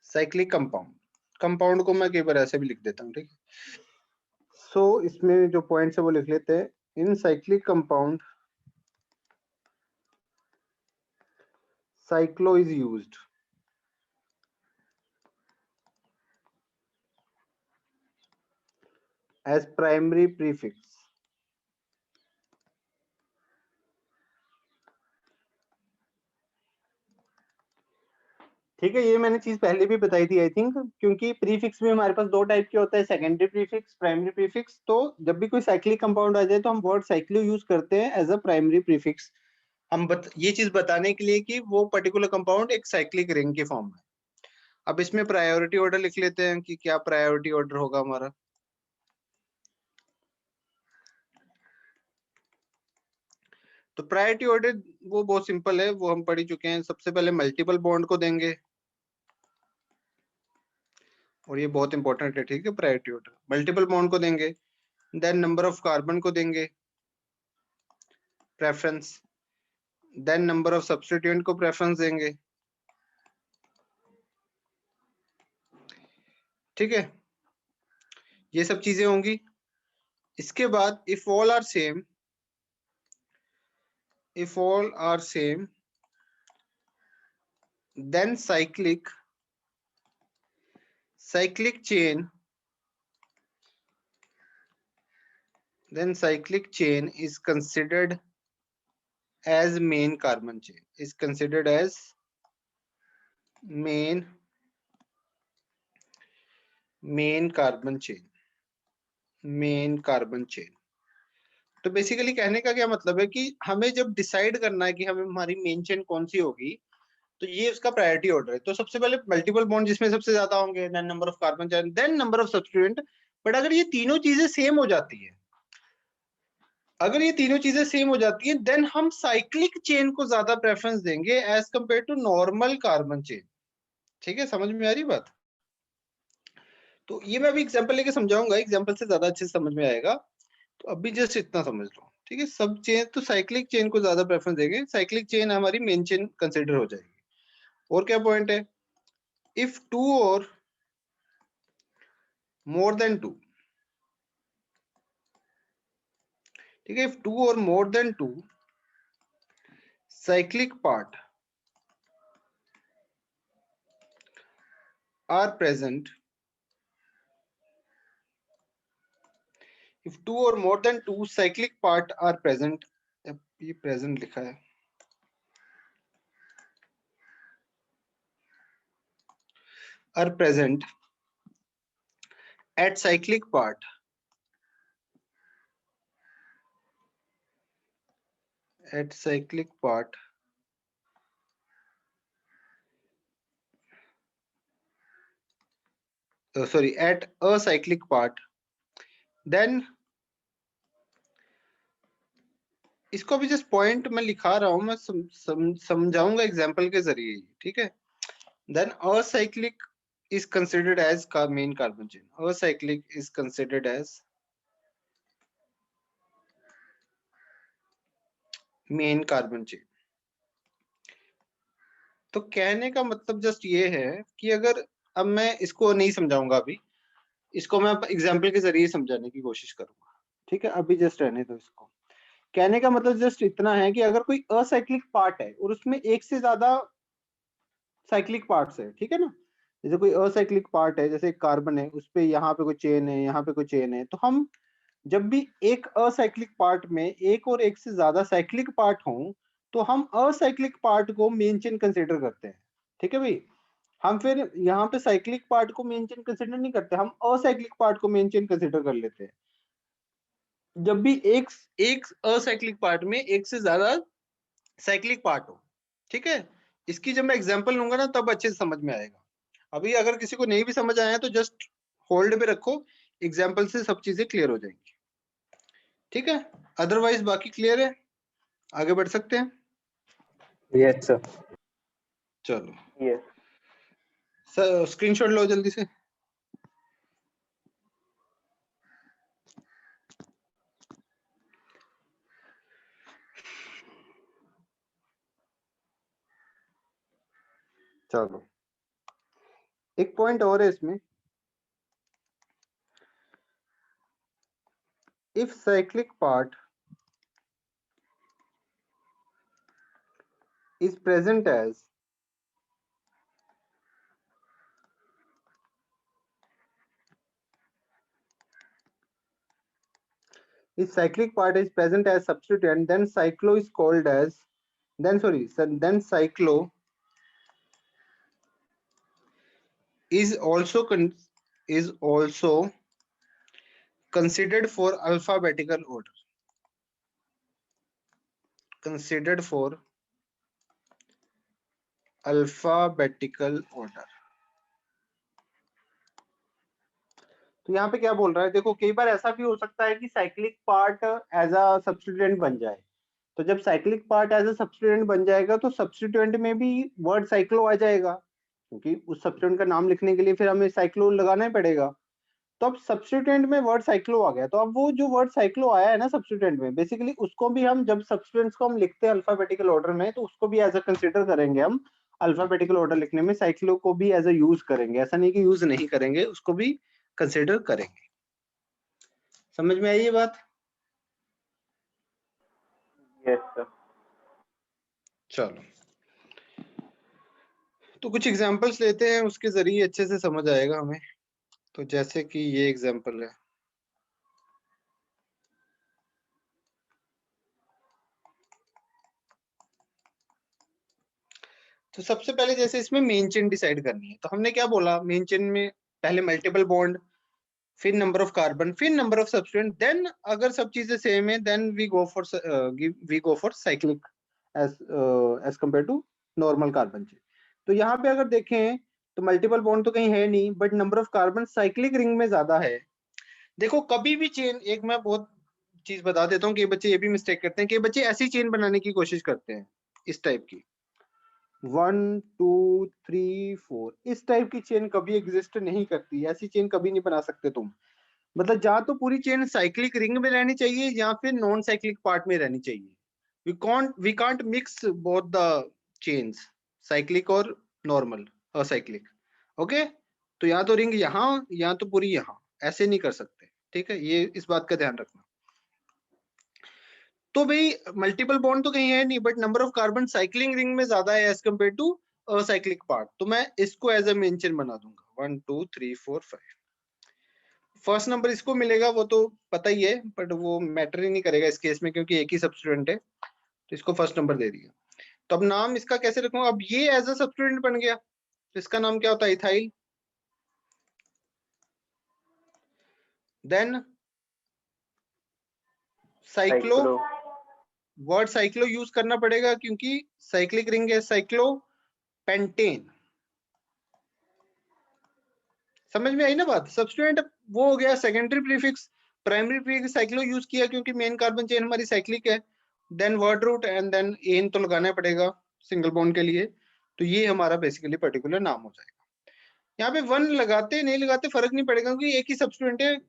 Speaker 1: Cyclic compound, compound को मैं कई बार ऐसे भी लिख देता हूँ, ठीक है? सो इसमें जो पॉइंट्स है वो लिख लेते हैं। इन cyclic compound cyclo is used as primary prefix ठीक है। ये मैंने चीज पहले भी बताई थी आई थिंक, क्योंकि प्रीफिक्स में हमारे पास दो टाइप के होता है, सेकेंडरी प्रीफिक्स, प्राइमरी प्रीफिक्स। तो जब भी कोई साइक्लिक कंपाउंड आ जाए तो हम वर्ड साइक्लो यूज करते हैं एज अ प्राइमरी प्रीफिक्स। ये चीज बताने के लिए कि वो पर्टिकुलर कंपाउंड एक साइक्लिक रिंग की फॉर्म में। अब इसमें प्रायोरिटी ऑर्डर लिख लेते हैं कि क्या प्रायोरिटी ऑर्डर होगा हमारा। तो प्रायोरिटी ऑर्डर वो बहुत सिंपल है, वो हम पढ़ चुके हैं। सबसे पहले मल्टीपल बॉन्ड को देंगे, और ये बहुत इंपॉर्टेंट है, ठीक है? प्रायोरिटी ऑर्डर मल्टीपल बॉन्ड को देंगे, देन नंबर ऑफ कार्बन को देंगे preference, then number of substituent को प्रेफरेंस देंगे, ठीक है? ये सब चीजें होंगी। इसके बाद if all are same, if all are same then cyclic chain is considered as main carbon chain, is considered as main carbon chain, main carbon chain। तो बेसिकली कहने का क्या मतलब है कि हमें जब डिसाइड करना है कि हमें हमारी मेन चेन कौन सी होगी, तो ये उसका प्रायोरिटी ऑर्डर है। तो सबसे पहले मल्टीपल बॉन्ड जिसमें सबसे ज्यादा होंगे, then number of carbon chain, then number of substituent. But अगर ये तीनों चीजें सेम हो जाती है, अगर ये तीनों चीजें सेम हो जाती है, देन हम साइक्लिक चेन को ज्यादा प्रेफरेंस देंगे as compare to normal carbon chain. ठीक है, समझ में आ रही बात? तो ये मैं अभी एग्जांपल लेके समझाऊंगा, एग्जांपल से ज्यादा अच्छे से समझ में आएगा। तो अभी जस्ट इतना समझ लो, ठीक है? सब चेन तो साइक्लिक चेन को ज्यादा प्रेफरेंस देंगे, साइक्लिक चेन हमारी मेन चेन कंसिडर हो जाएगी। और क्या पॉइंट है? If two or more than to, ठीक है? If two or more than two cyclic part are present, if two or more than two cyclic part are present, ये present लिखा है, are present at cyclic part, at cyclic part sorry, at a cyclic part, then इसको भी just point मैं लिखा रहा हूं, मैं समझाऊंगा एग्जांपल के जरिए, ठीक है? Then acyclic is considered as main carbon chain, acyclic is considered as main carbon chain। तो कहने का मतलब जस्ट ये है कि अगर, अब मैं इसको नहीं समझाऊंगा अभी, इसको मैं एग्जांपल के जरिए समझाने की कोशिश करूंगा, ठीक है? अभी जस्ट रहने दो इसको। कहने का मतलब जस्ट इतना है कि अगर कोई असाइक्लिक पार्ट है और उसमें एक से ज्यादा साइक्लिक पार्ट्स है, ठीक है ना? जैसे कोई असाइक्लिक पार्ट है, जैसे कार्बन है, उस पे यहाँ पे कोई चेन है, यहाँ पे कोई चेन है, तो हम जब भी एक असाइक्लिक पार्ट में एक और एक से ज्यादा साइक्लिक पार्ट हो, तो हम असाइक्लिक पार्ट को मेन चेन कंसीडर करते हैं, ठीक है भाई? हम फिर यहाँ पे साइक्लिक पार्ट को मेन चेन कंसिडर नहीं करते, हम असाइक्लिक पार्ट को मेन चेन कंसिडर कर लेते हैं। जब भी एक असाइक्लिक पार्ट में एक से ज्यादा साइक्लिक पार्ट हो, ठीक है। इसकी जब मैं एग्जांपल लूंगा ना तब अच्छे से समझ में आएगा। अभी अगर किसी को नहीं भी समझ आया तो जस्ट होल्ड पे रखो, एग्जांपल से सब चीजें क्लियर हो जाएंगी, ठीक है। अदरवाइज बाकी क्लियर है, आगे बढ़ सकते हैं।
Speaker 6: Yes sir.
Speaker 1: चलो
Speaker 2: यस
Speaker 1: सर स्क्रीनशॉट लो जल्दी से। चलो एक पॉइंट और है इसमें, if cyclic part is present as if cyclic part is present as substituent, then cyclo is called as then cyclo is also considered for alphabetical order, considered for alphabetical order। तो यहाँ पे क्या बोल रहा है, देखो कई बार ऐसा भी हो सकता है कि cyclic part as a substituent बन जाए। तो जब cyclic part as a substituent बन जाएगा तो सब्स्टिट्यूएंट में भी वर्ड साइक्लो आ जाएगा, क्योंकि उस सब्स्टिट्यूएंट का नाम लिखने के लिए फिर हमें साइक्लो लगाना ही पड़ेगा। तो अब सब्स्टिट्यूएंट में वर्ड साइक्लो आ गया, तो अब वो जो वर्ड साइक्लो आया है ना सब्स्टिट्यूएंट में, बेसिकली उसको भी हम जब सब्स्टिट्यूएंट्स को हम लिखते हैं अल्फाबेटिकल ऑर्डर में, तो उसको भी एज अ कंसीडर करेंगे हम। अल्फाबेटिकल ऑर्डर लिखने में साइक्लो को भी एज अ यूज करेंगे, ऐसा नहीं कि यूज नहीं करेंगे, उसको भी कंसीडर करेंगे। समझ में आई ये बात?
Speaker 2: Yes sir.
Speaker 1: चलो तो कुछ एग्जांपल्स लेते हैं, उसके जरिए अच्छे से समझ आएगा हमें। तो जैसे कि ये एग्जांपल है, तो सबसे पहले जैसे इसमें मेन चेन डिसाइड करनी है, तो हमने क्या बोला, मेन चेन में पहले मल्टीपल बॉन्ड, फिर नंबर ऑफ कार्बन, फिर नंबर ऑफ सब्स्टिट्यूएंट, देन अगर सब चीजें सेम है then we go for cyclic as compare to normal carbon chain. तो यहाँ पे अगर देखें तो मल्टीपल बॉन्ड तो कहीं है नहीं, but number of carbon cyclic ring में ज्यादा है। देखो कभी भी चेन, एक मैं बहुत चीज बता देता हूँ कि बच्चे ये भी मिस्टेक करते हैं कि बच्चे ऐसी चेन बनाने की कोशिश करते हैं इस टाइप की 1 2 3 4, इस टाइप की चेन कभी एग्जिस्ट नहीं करती, ऐसी चेन कभी नहीं बना सकते तुम। मतलब या तो पूरी चेन साइक्लिक रिंग में रहनी चाहिए या फिर नॉन साइक्लिक पार्ट में रहनी चाहिए। We can't mix both the chains, cyclic और नॉर्मल असाइक्लिक। ओके, तो या तो रिंग यहाँ या तो पूरी यहाँ, ऐसे नहीं कर सकते, ठीक है। ये इस बात का ध्यान रखना। तो भाई मल्टीपल बॉन्ड तो कहीं है नहीं, but number of carbon cycling ring में ज्यादा है as compare to acyclic part, तो मैं इसको एज अ मेन चेन बना दूंगा 1 2 3 4 5। फर्स्ट नंबर इसको मिलेगा वो तो पता ही है, बट वो मैटर ही नहीं करेगा इस केस में क्योंकि एक ही सब्स्टिट्यूएंट है, तो इसको फर्स्ट नंबर दे दिया। तो अब नाम इसका कैसे रखूं, अब ये एज अ सब्स्टिट्यूएंट बन गया, तो इसका नाम क्या होता है, ethyl. Then cyclo,
Speaker 2: cyclo.
Speaker 1: Word cyclo use करना पड़ेगा क्योंकि साइक्लिक रिंग है, साइक्लो पेंटेन। समझ में आई ना बात? सब्स्टिट्यूएंट वो हो गया secondary prefix, primary prefix cyclo use किया क्योंकि मेन कार्बन चेन हमारी साइक्लिक है। Then word root and then ane तो लगाना पड़ेगा सिंगल बॉन्ड के लिए, तो ये हमारा बेसिकली पर्टिकुलर नाम हो जाएगा। यहाँ पे वन लगाते नहीं लगाते फर्क नहीं पड़ेगा क्योंकि एक ही सब्स्टिट्यूएंट है।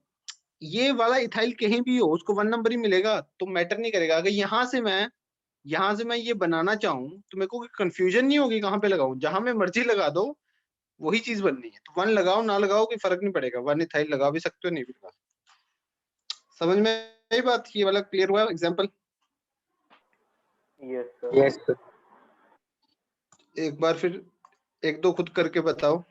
Speaker 1: ये वाला इथाइल कहीं भी हो उसको वन नंबर ही मिलेगा, तो मैटर नहीं करेगा। अगर यहाँ से मैं ये बनाना चाहूँ तो मेरे को कंफ्यूजन नहीं होगी कहाँ पे लगाऊं, जहां मैं मर्जी लगा दो वही चीज बननी है। तो वन लगाओ ना लगाओ कोई फर्क नहीं पड़ेगा, वन इथाइल लगा भी सकते हो नहीं भी लगा सकते। समझ में आई बात? ये वाला क्लियर हुआ example?
Speaker 2: Yes sir.
Speaker 6: Yes sir.
Speaker 1: एक बार फिर एक दो खुद करके बताओ।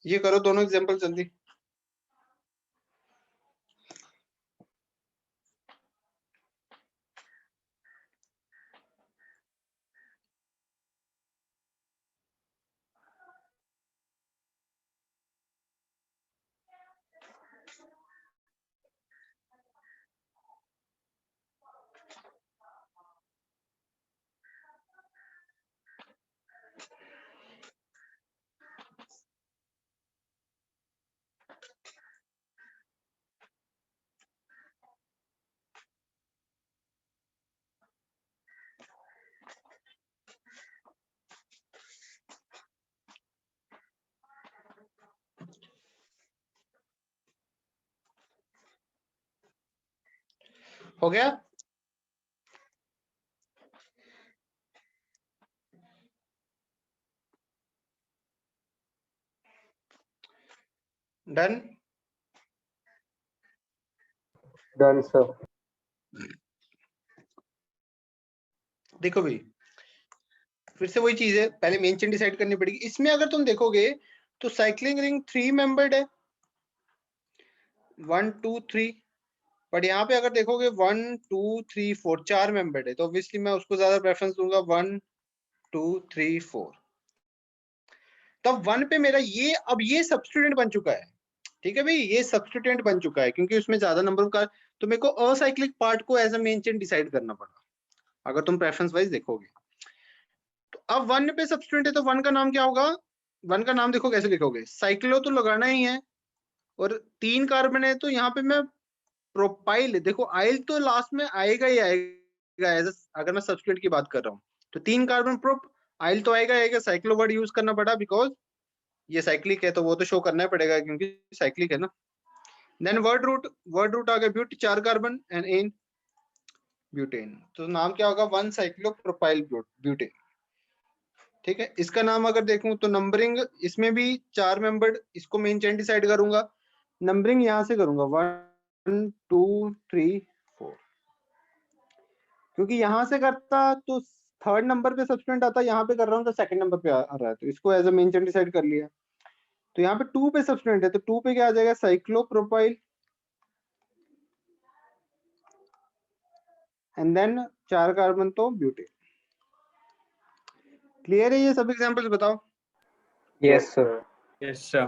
Speaker 1: ये करो दोनों एग्जांपल जल्दी। हो गया? डन?
Speaker 6: Done, sir.
Speaker 1: देखो भाई, फिर से वही चीज है, पहले मेन चेन डिसाइड करनी पड़ेगी। इसमें अगर तुम देखोगे तो साइक्लिंग रिंग 3 मेंबर्ड है, 1 2 3। बट यहाँ पे अगर देखोगे 1 2 3 4 4 मेंबर्ड है, तो ऑब्वियसली मैं उसको ज्यादा प्रेफरेंस दूंगा 1 2 3 4। तब 1 पे मेरा ये, अब ये सब्स्टिट्यूएंट बन चुका है, ठीक है भाई, ये सब्स्टिट्यूएंट बन चुका है क्योंकि उसमें ज्यादा नंबर का, तो मेरे को असाइक्लिक पार्ट को as a main chain decide करना पड़ा अगर तुम प्रेफरेंस वाइज देखोगे। तो अब 1 पे सब्स्टिट्यूएंट है तो 1 का नाम क्या होगा? 1 का नाम देखो कैसे लिखोगे, साइक्लो तो लगाना ही है, और 3 कार्बन है तो यहाँ पे मैं प्रोपाइल, देखो आइल तो लास्ट में आएगा ही आएगा अगर मैं सब्स्टिट्यूएंट की बात कर रहा हूँ, तो 3 कार्बन प्रोप आइल तो आएगा आएगा। साइक्लो वर्ड यूज करना पड़ा बिकॉज ये साइक्लिक है, तो वो तो शो करना ही पड़ेगा क्योंकि साइक्लिक है ना। देन वर्ड रूट आ गया but, 4 carbon and ane butane, तो नाम क्या होगा? 1 साइक्लो प्रोपाइल ब्यूटेन। ठीक है, इसका नाम अगर देखूं तो नंबरिंग इसमें भी 4 मेंबर्ड, इसको मेन चेन डिसाइड करूंगा, नंबरिंग यहां से करूंगा 1 2 3 4, क्योंकि यहां से करता तो थर्ड नंबर पे सब्स्टिट्यूएंट आता, यहाँ पे कर रहा हूँ तो सेकंड नंबर पे आ रहा है, तो इसको as a main chain decide कर लिया। तो यहाँ पे 2 पे सब्स्टिट्यूएंट है, तो 2 पे क्या आ जाएगा? साइक्लोप्रोपाइल एंड देन 4 कार्बन तो ब्यूटेन। क्लियर है ये सब एग्जांपल्स? बताओ।
Speaker 6: Yes, sir.
Speaker 2: Yes, sir.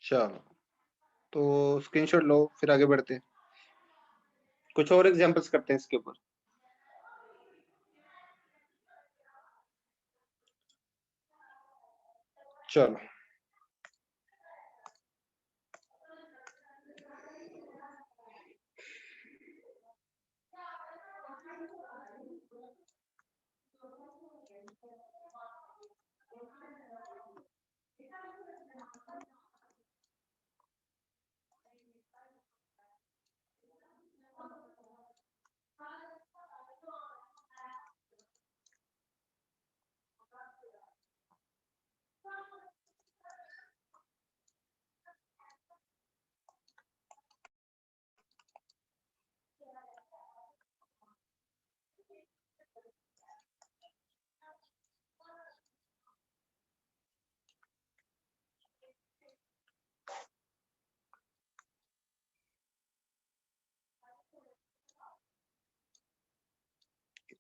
Speaker 1: चलो, तो स्क्रीनशॉट लो, फिर आगे बढ़ते हैं, कुछ और एग्जांपल्स करते हैं इसके ऊपर। चलो,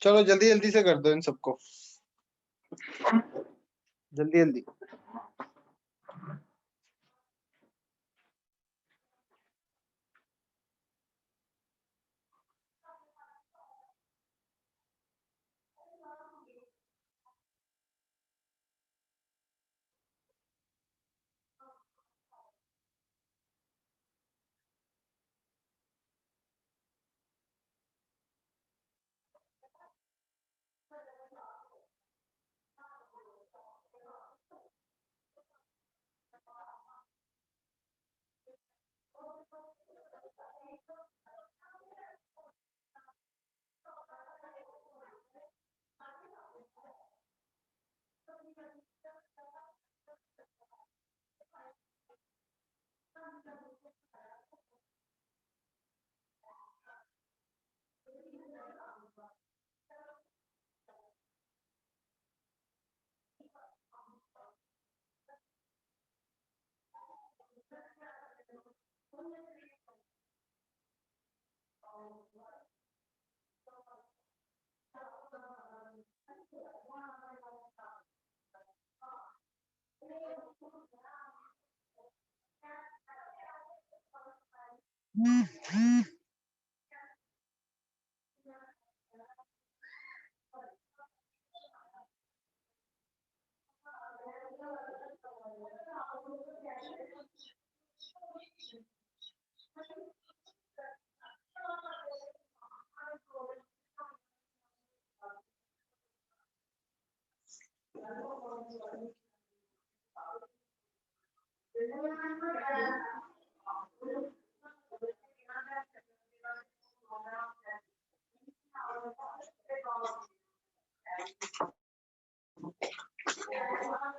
Speaker 1: चलो जल्दी जल्दी से कर दो इन सबको, जल्दी जल्दी।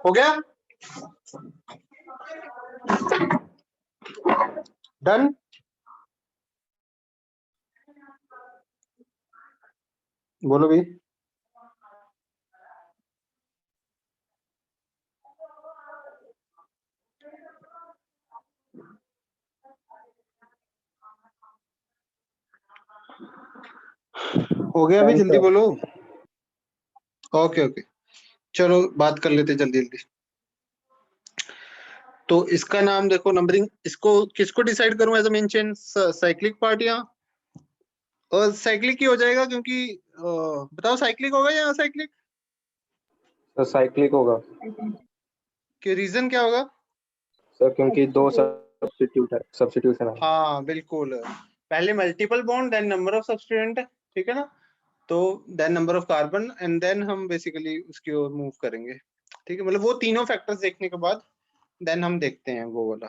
Speaker 1: हो गया? डन? बोलो भाई। हो गया भाई,
Speaker 6: Done,
Speaker 1: जल्दी
Speaker 6: sir.
Speaker 1: बोलो। ओके ओके, चलो बात कर लेते जल्दी जल्दी। तो इसका नाम देखो, नंबरिंग इसको किसको डिसाइड करूं as a main chain, cyclic part या और साइक्लिक ही हो जाएगा, क्योंकि बताओ साइक्लिक होगा या असाइक्लिक?
Speaker 6: तो साइक्लिक होगा
Speaker 1: कि रीजन क्या होगा?
Speaker 6: सर, क्योंकि दो सब्स्टिट्यूशन है।
Speaker 1: हाँ बिल्कुल, पहले multiple bond then number of substituent, ठीक है ना, तो then number of carbon and then हम बेसिकली उसकी ओर मूव करेंगे, ठीक है, मतलब वो तीनों फैक्टर्स देखने के बाद देन हम देखते हैं वो वाला।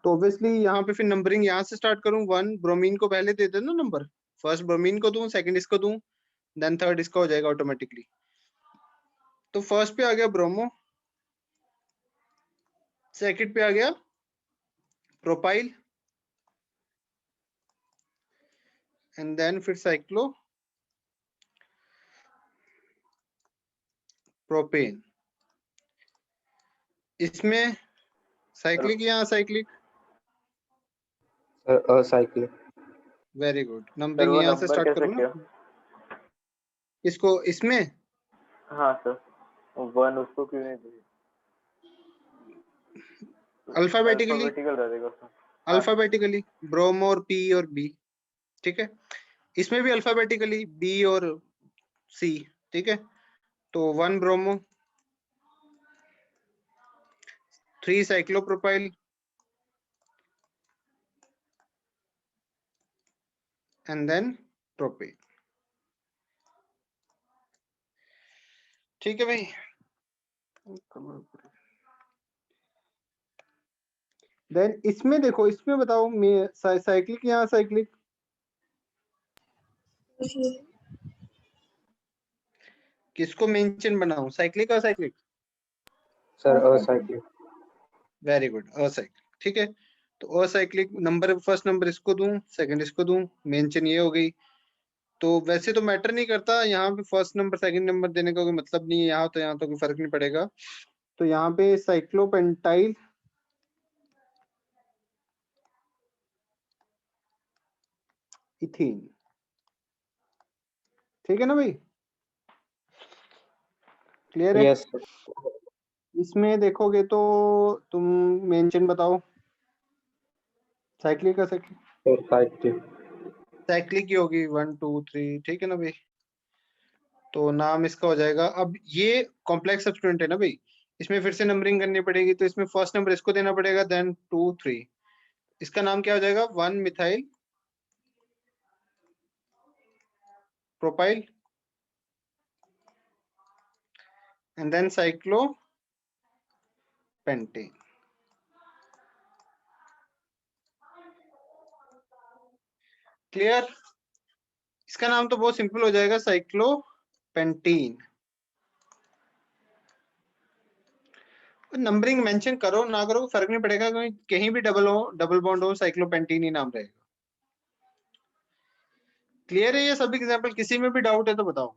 Speaker 1: तो ऑब्वियसली यहाँ पे फिर नंबरिंग यहाँ से स्टार्ट करूँ, 1 ब्रोमीन को पहले दे देना नंबर, फर्स्ट ब्रोमीन को दूं, सेकंड इसको दूं, देन थर्ड इसका हो जाएगा ऑटोमेटिकली। तो फर्स्ट पे आ गया ब्रोमो, सेकंड पे आ गया प्रोपाइल, एंड देन फिर साइक्लो प्रोपेन। इसमें साइक्लिक या acyclic?
Speaker 6: Sir acyclic.
Speaker 1: Very good,
Speaker 2: sir
Speaker 1: numbering
Speaker 2: वो
Speaker 1: यहाँ से
Speaker 2: नंबर
Speaker 1: स्टार्ट
Speaker 2: कैसे
Speaker 1: करूँ
Speaker 2: किया?
Speaker 1: ना, इसको इसमें
Speaker 2: हाँ सर, 1 उसको क्यों नहीं दी?
Speaker 1: अल्फाबेटिकली,
Speaker 2: अल्फाबेटिकल रहेगा सर। हाँ
Speaker 1: अल्फाबेटिकली ब्रोमो और पी और बी, ठीक है, इसमें भी अल्फाबेटिकली बी और सी, ठीक है, तो 1 bromo, 3 cyclopropyl and then propane, ठीक है भाई। देन इसमें देखो, इसमें बताओ साइक्लिक या साइक्लिक? किसको मेंशन बनाऊं, साइक्लिक और cyclic?
Speaker 6: Sir acyclic.
Speaker 1: Very good, acyclic, ठीक है, तो असाइक्लिक नंबर, फर्स्ट नंबर इसको दूं, सेकंड इसको दूं, मेंशन ये हो गई। तो वैसे तो मैटर नहीं करता यहाँ पे फर्स्ट नंबर सेकंड नंबर देने का कोई मतलब नहीं है, यहाँ तो कोई फर्क नहीं पड़ेगा। तो यहाँ पे साइक्लोपेंटाइल इथीन, ठीक है ना भाई, क्लियर है?
Speaker 6: Yes sir.
Speaker 1: इसमें देखोगे तो तुम मेंशन बताओ, साइक्लिक का साइक्लिक,
Speaker 6: साइक्लिक।
Speaker 1: साइक्लिक ही होगी 1 2 3, ठीक है ना भाई, तो नाम इसका हो जाएगा। अब ये कॉम्प्लेक्स सब्स्टिट्यूएंट है ना भाई, इसमें फिर से नंबरिंग करनी पड़ेगी, तो इसमें फर्स्ट नंबर इसको देना पड़ेगा, देन 2 3, इसका नाम क्या हो जाएगा, 1 methyl propyl and then cyclopentane. Clear? इसका नाम तो बहुत सिंपल हो जाएगा, साइक्लो पेंटीन। नंबरिंग मेंशन करो ना करो फर्क नहीं पड़ेगा, क्योंकि कहीं भी डबल बॉन्ड हो साइक्लोपेंटीन ही नाम रहेगा। क्लियर है ये सब एग्जांपल? किसी में भी डाउट है तो बताओ।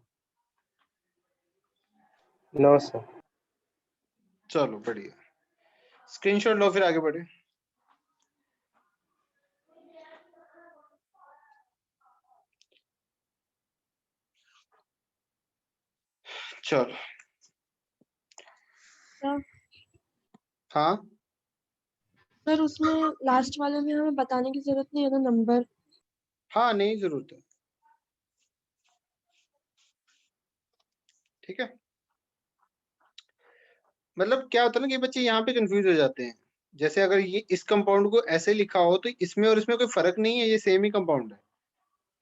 Speaker 6: No sir.
Speaker 1: चलो बढ़िया, स्क्रीनशॉट लो फिर आगे बढ़े। चलो
Speaker 5: सर
Speaker 1: हाँ
Speaker 5: सर उसमें लास्ट वाले में हमें बताने की जरूरत नहीं है ना नंबर।
Speaker 1: हाँ नहीं जरूरत है, ठीक है। मतलब क्या होता है ना कि बच्चे यहाँ पे कंफ्यूज हो जाते हैं। जैसे अगर ये इस कंपाउंड को ऐसे लिखा हो तो इसमें और इसमें कोई फर्क नहीं है, ये सेम ही कंपाउंड है,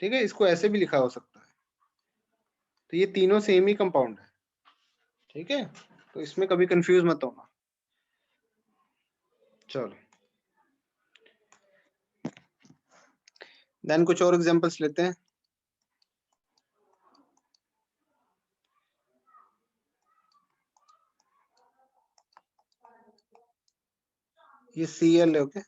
Speaker 1: ठीक है। इसको ऐसे भी लिखा हो सकता है, तो ये तीनों सेम ही कंपाउंड है, ठीक है। तो इसमें कभी कंफ्यूज मत होना। चलो देन कुछ और एग्जांपल्स लेते हैं। ये Cl है, ओके।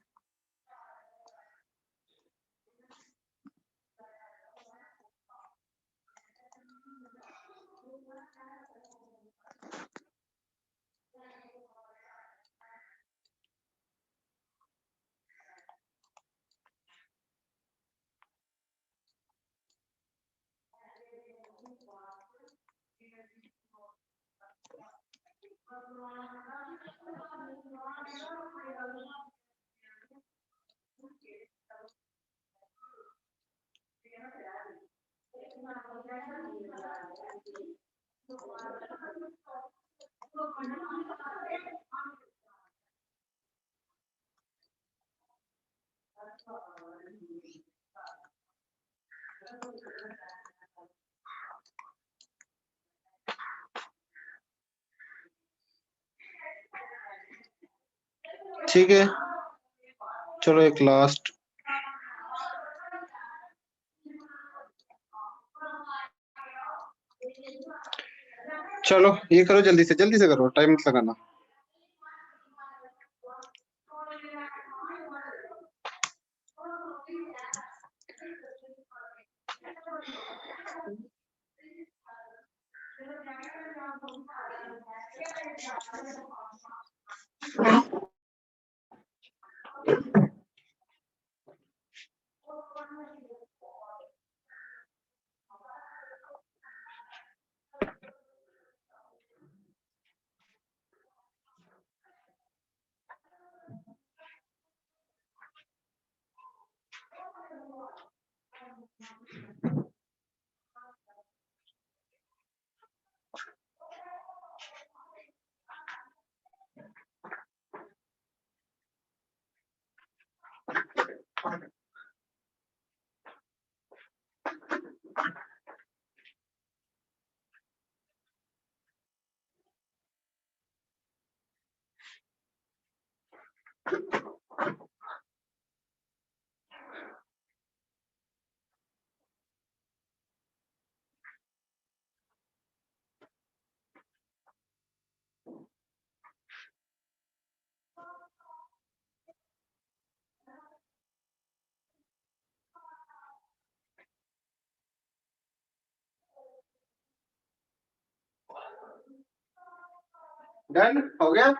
Speaker 1: ठीक है, चलो एक लास्ट। चलो ये करो, जल्दी से करो, टाइम मत लगाना। डन हो गया।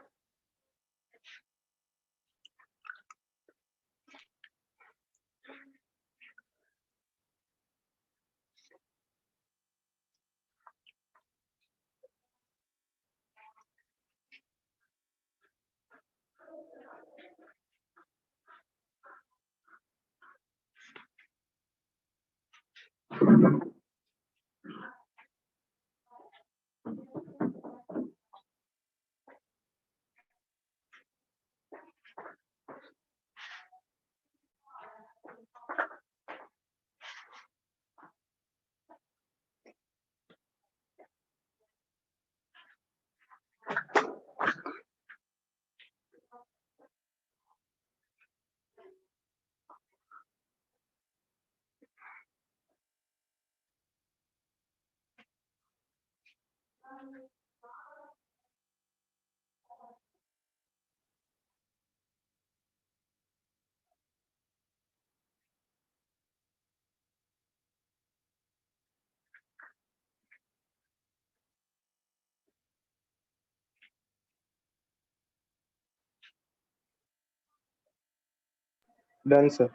Speaker 6: Done sir.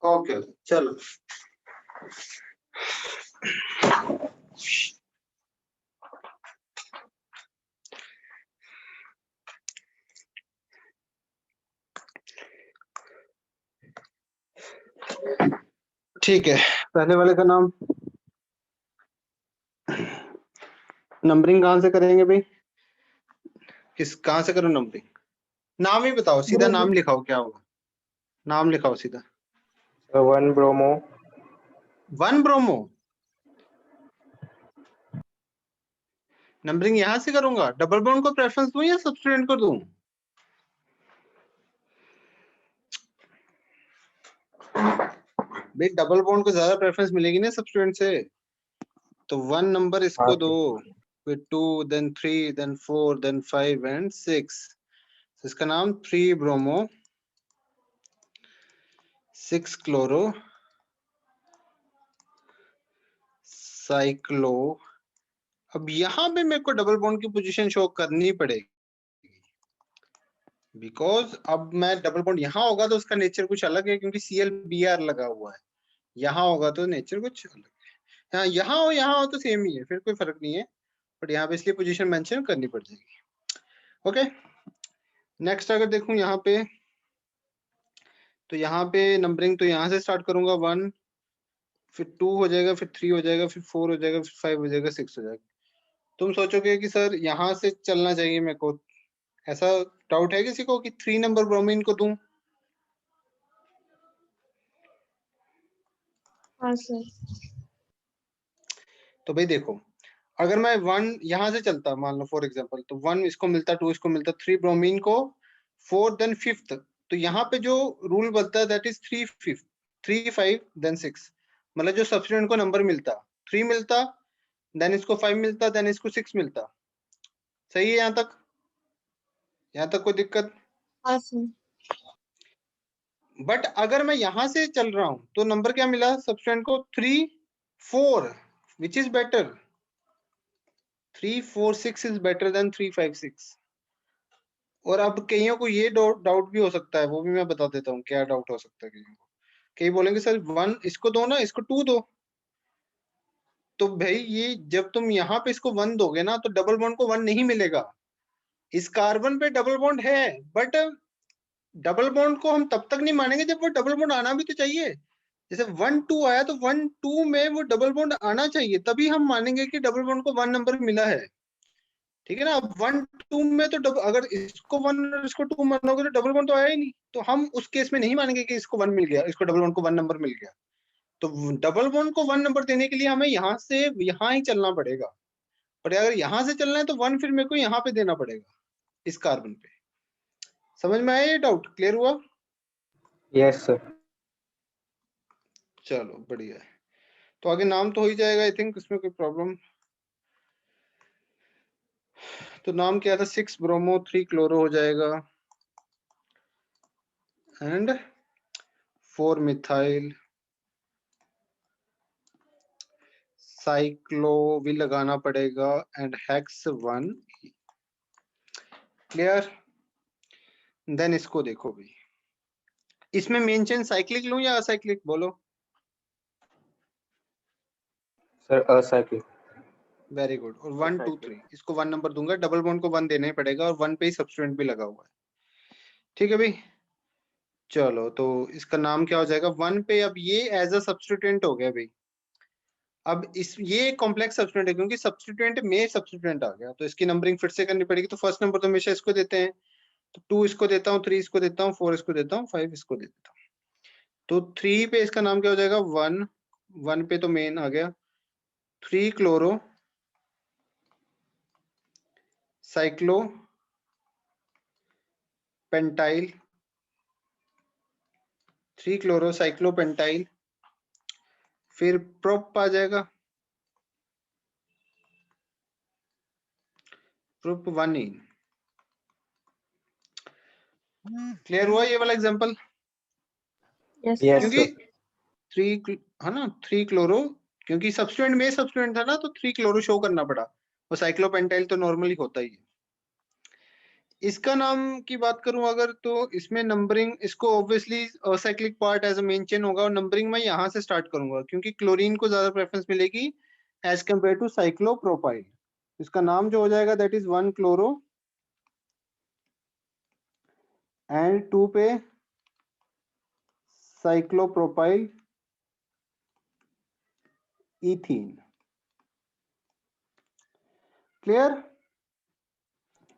Speaker 1: ओके चलो। ठीक है, पहले वाले का नाम नंबरिंग कहाँ से करेंगे भाई? कहाँ से करो नंबरिंग? नाम ही बताओ, सीधा नाम लिखाओ, क्या होगा? नाम लिखाओ सीधा।
Speaker 6: 1 ब्रोमो
Speaker 1: 1 ब्रोमो। नंबरिंग यहां से करूंगा, डबल बॉन्ड को प्रेफरेंस दूं या सब्स्टिट्यूएंट को दूं? भाई डबल बॉन्ड को ज्यादा प्रेफरेंस मिलेगी ना सब्स्टिट्यूएंट से। तो 1 नंबर इसको दो, फिर 2, देन 3, देन 4, देन 5 एंड 6। इसका नाम 3 ब्रोमो 6 क्लोरो साइक्लो। अब यहां पे मेरे को डबल बॉन्ड की पोजीशन शो करनी पड़ेगी, बिकॉज अब मैं डबल बॉन्ड यहाँ होगा तो उसका नेचर कुछ अलग है, क्योंकि ClBr लगा हुआ है। यहाँ होगा तो नेचर कुछ अलग है। हाँ, यहाँ हो तो सेम ही है, फिर कोई फर्क नहीं है, बट यहाँ पे इसलिए पोजीशन मेंशन करनी पड़ जाएगी। ओके, नेक्स्ट अगर देखूं यहाँ पे, तो यहाँ पे नंबरिंग तो यहाँ से स्टार्ट करूंगा 1, फिर 2 हो जाएगा, फिर 3 हो जाएगा, फिर 4 हो जाएगा, फिर 5 हो जाएगा, 6 हो जाएगा। तुम सोचोगे कि सर यहाँ से चलना चाहिए मेरे को, ऐसा डाउट है किसी को कि 3 नंबर ब्रोमीन को दूं?
Speaker 5: हाँ सर।
Speaker 1: तो भाई देखो, अगर मैं 1 यहाँ से चलता, मान लो फॉर एग्जांपल, तो 1 इसको मिलता, 2 इसको मिलता, 3 ब्रोमीन को, 4 देन 5th, तो यहाँ पे जो रूल बनता है दैट इज 3 5 3 5 देन 6। मतलब जो सब्स्टिट्यूएंट को नंबर मिलता, 3 मिलता, देन इसको 5 मिलता, देन इसको 6 मिलता। सही है यहाँ तक? यहाँ तक कोई दिक्कत?
Speaker 5: हाँ सर।
Speaker 1: बट अगर मैं यहाँ से चल रहा हूं तो नंबर क्या मिला सब्स्टिट्यूएंट को? 3 4, which is better? 3 4 6 is better than 3 5 6। और अब कईयों को ये डाउट भी हो सकता है, वो भी मैं बता देता हूँ क्या डाउट हो सकता है कईयों को। कई बोलेंगे सर 1 इसको दो ना, इसको 2 दो। तो भाई ये जब तुम यहाँ पे इसको 1 दोगे ना, तो डबल बॉन्ड को 1 नहीं मिलेगा। इस कार्बन पे डबल बॉन्ड है, बट डबल बॉन्ड को हम तब तक नहीं मानेंगे जब वो डबल बॉन्ड आना भी तो चाहिए। जैसे 1 2 आया तो 1 2 में वो डबल बॉन्ड आना चाहिए, तभी हम मानेंगे कि डबल बॉन्ड को 1 नंबर मिला है। ठीक है ना? अब 1 2 में तो अगर इसको 1 और इसको 2 मानोगे तो डबल बॉन्ड तो आया ही नहीं, तो हम उस केस में नहीं मानेंगे कि इसको 1 मिल गया, इसको डबल बॉन्ड को 1 नंबर मिल गया। तो डबल बॉन्ड को 1 नंबर देने के लिए हमें यहाँ से यहाँ ही चलना पड़ेगा। पर अगर यहाँ से चलना है तो 1 फिर मेरे को यहाँ पे देना पड़ेगा, इस कार्बन पे। समझ में आया? ये डाउट क्लियर हुआ?
Speaker 6: Yes sir.
Speaker 1: चलो बढ़िया है, तो आगे नाम तो हो ही जाएगा आई थिंक, इसमें कोई प्रॉब्लम? तो नाम क्या था? 6 ब्रोमो 3 क्लोरो हो जाएगा, एंड 4 मिथाइल साइक्लो भी लगाना पड़ेगा, एंड हेक्स 1। क्लियर? देन इसको देखो भाई, इसमें मेन चेन साइक्लिक लूं या असाइक्लिक? बोलो।
Speaker 6: Sir acyclic.
Speaker 1: Very good. और 1 2
Speaker 2: Acyclic.
Speaker 1: 3 इसको 1 नंबर दूंगा, डबल बॉन्ड को 1 देना ही पड़ेगा, और 1 पे ही सब्स्टिट्यूएंट भी लगा हुआ है। ठीक है भाई, चलो तो इसका नाम क्या हो जाएगा? 1 पे अब ये एज अ सब्स्टिट्यूएंट हो गया भाई। अब इस ये कॉम्प्लेक्स सब्स्टिट्यूएंट है, क्योंकि सब्स्टिट्यूएंट में सब्स्टिट्यूएंट आ गया, तो इसकी नंबरिंग फिर से करनी पड़ेगी। तो फर्स्ट नंबर तो हमेशा इसको देते हैं, तो 2 इसको देता हूँ, 3 इसको देता हूँ, 4 इसको देता हूँ, 5 इसको दे देता हूँ। तो 3 पे इसका नाम क्या हो जाएगा? 1 1 पे तो मेन आ गया, 3 chloro cyclo pentyl, 3 chloro cyclo pentyl, फिर प्रोप आ जाएगा, प्रोप 1 ही। क्लियर हुआ ये वाला एग्जांपल?
Speaker 5: यस
Speaker 6: यस
Speaker 1: क्योंकि
Speaker 6: सर।
Speaker 1: 3 है ना, 3 क्लोरो, क्योंकि सब्स्टिट्यूएंट में सब्स्टिट्यूएंट था ना, तो 3 क्लोरो शो करना पड़ा। वो साइक्लोपेंटाइल तो नॉर्मली होता ही है। इसका नाम की बात करूं अगर, तो इसमें नंबरिंग, इसको obviously acyclic part as a main chain होगा, और नंबरिंग मैं यहाँ से स्टार्ट करूंगा, क्योंकि क्लोरीन को ज्यादा प्रेफरेंस मिलेगी एज कम्पेयर टू साइक्लोप्रोपाइल। इसका नाम जो हो जाएगा दैट इज 1 क्लोरो, एंड 2 पे cyclopropyl, ethene. Clear?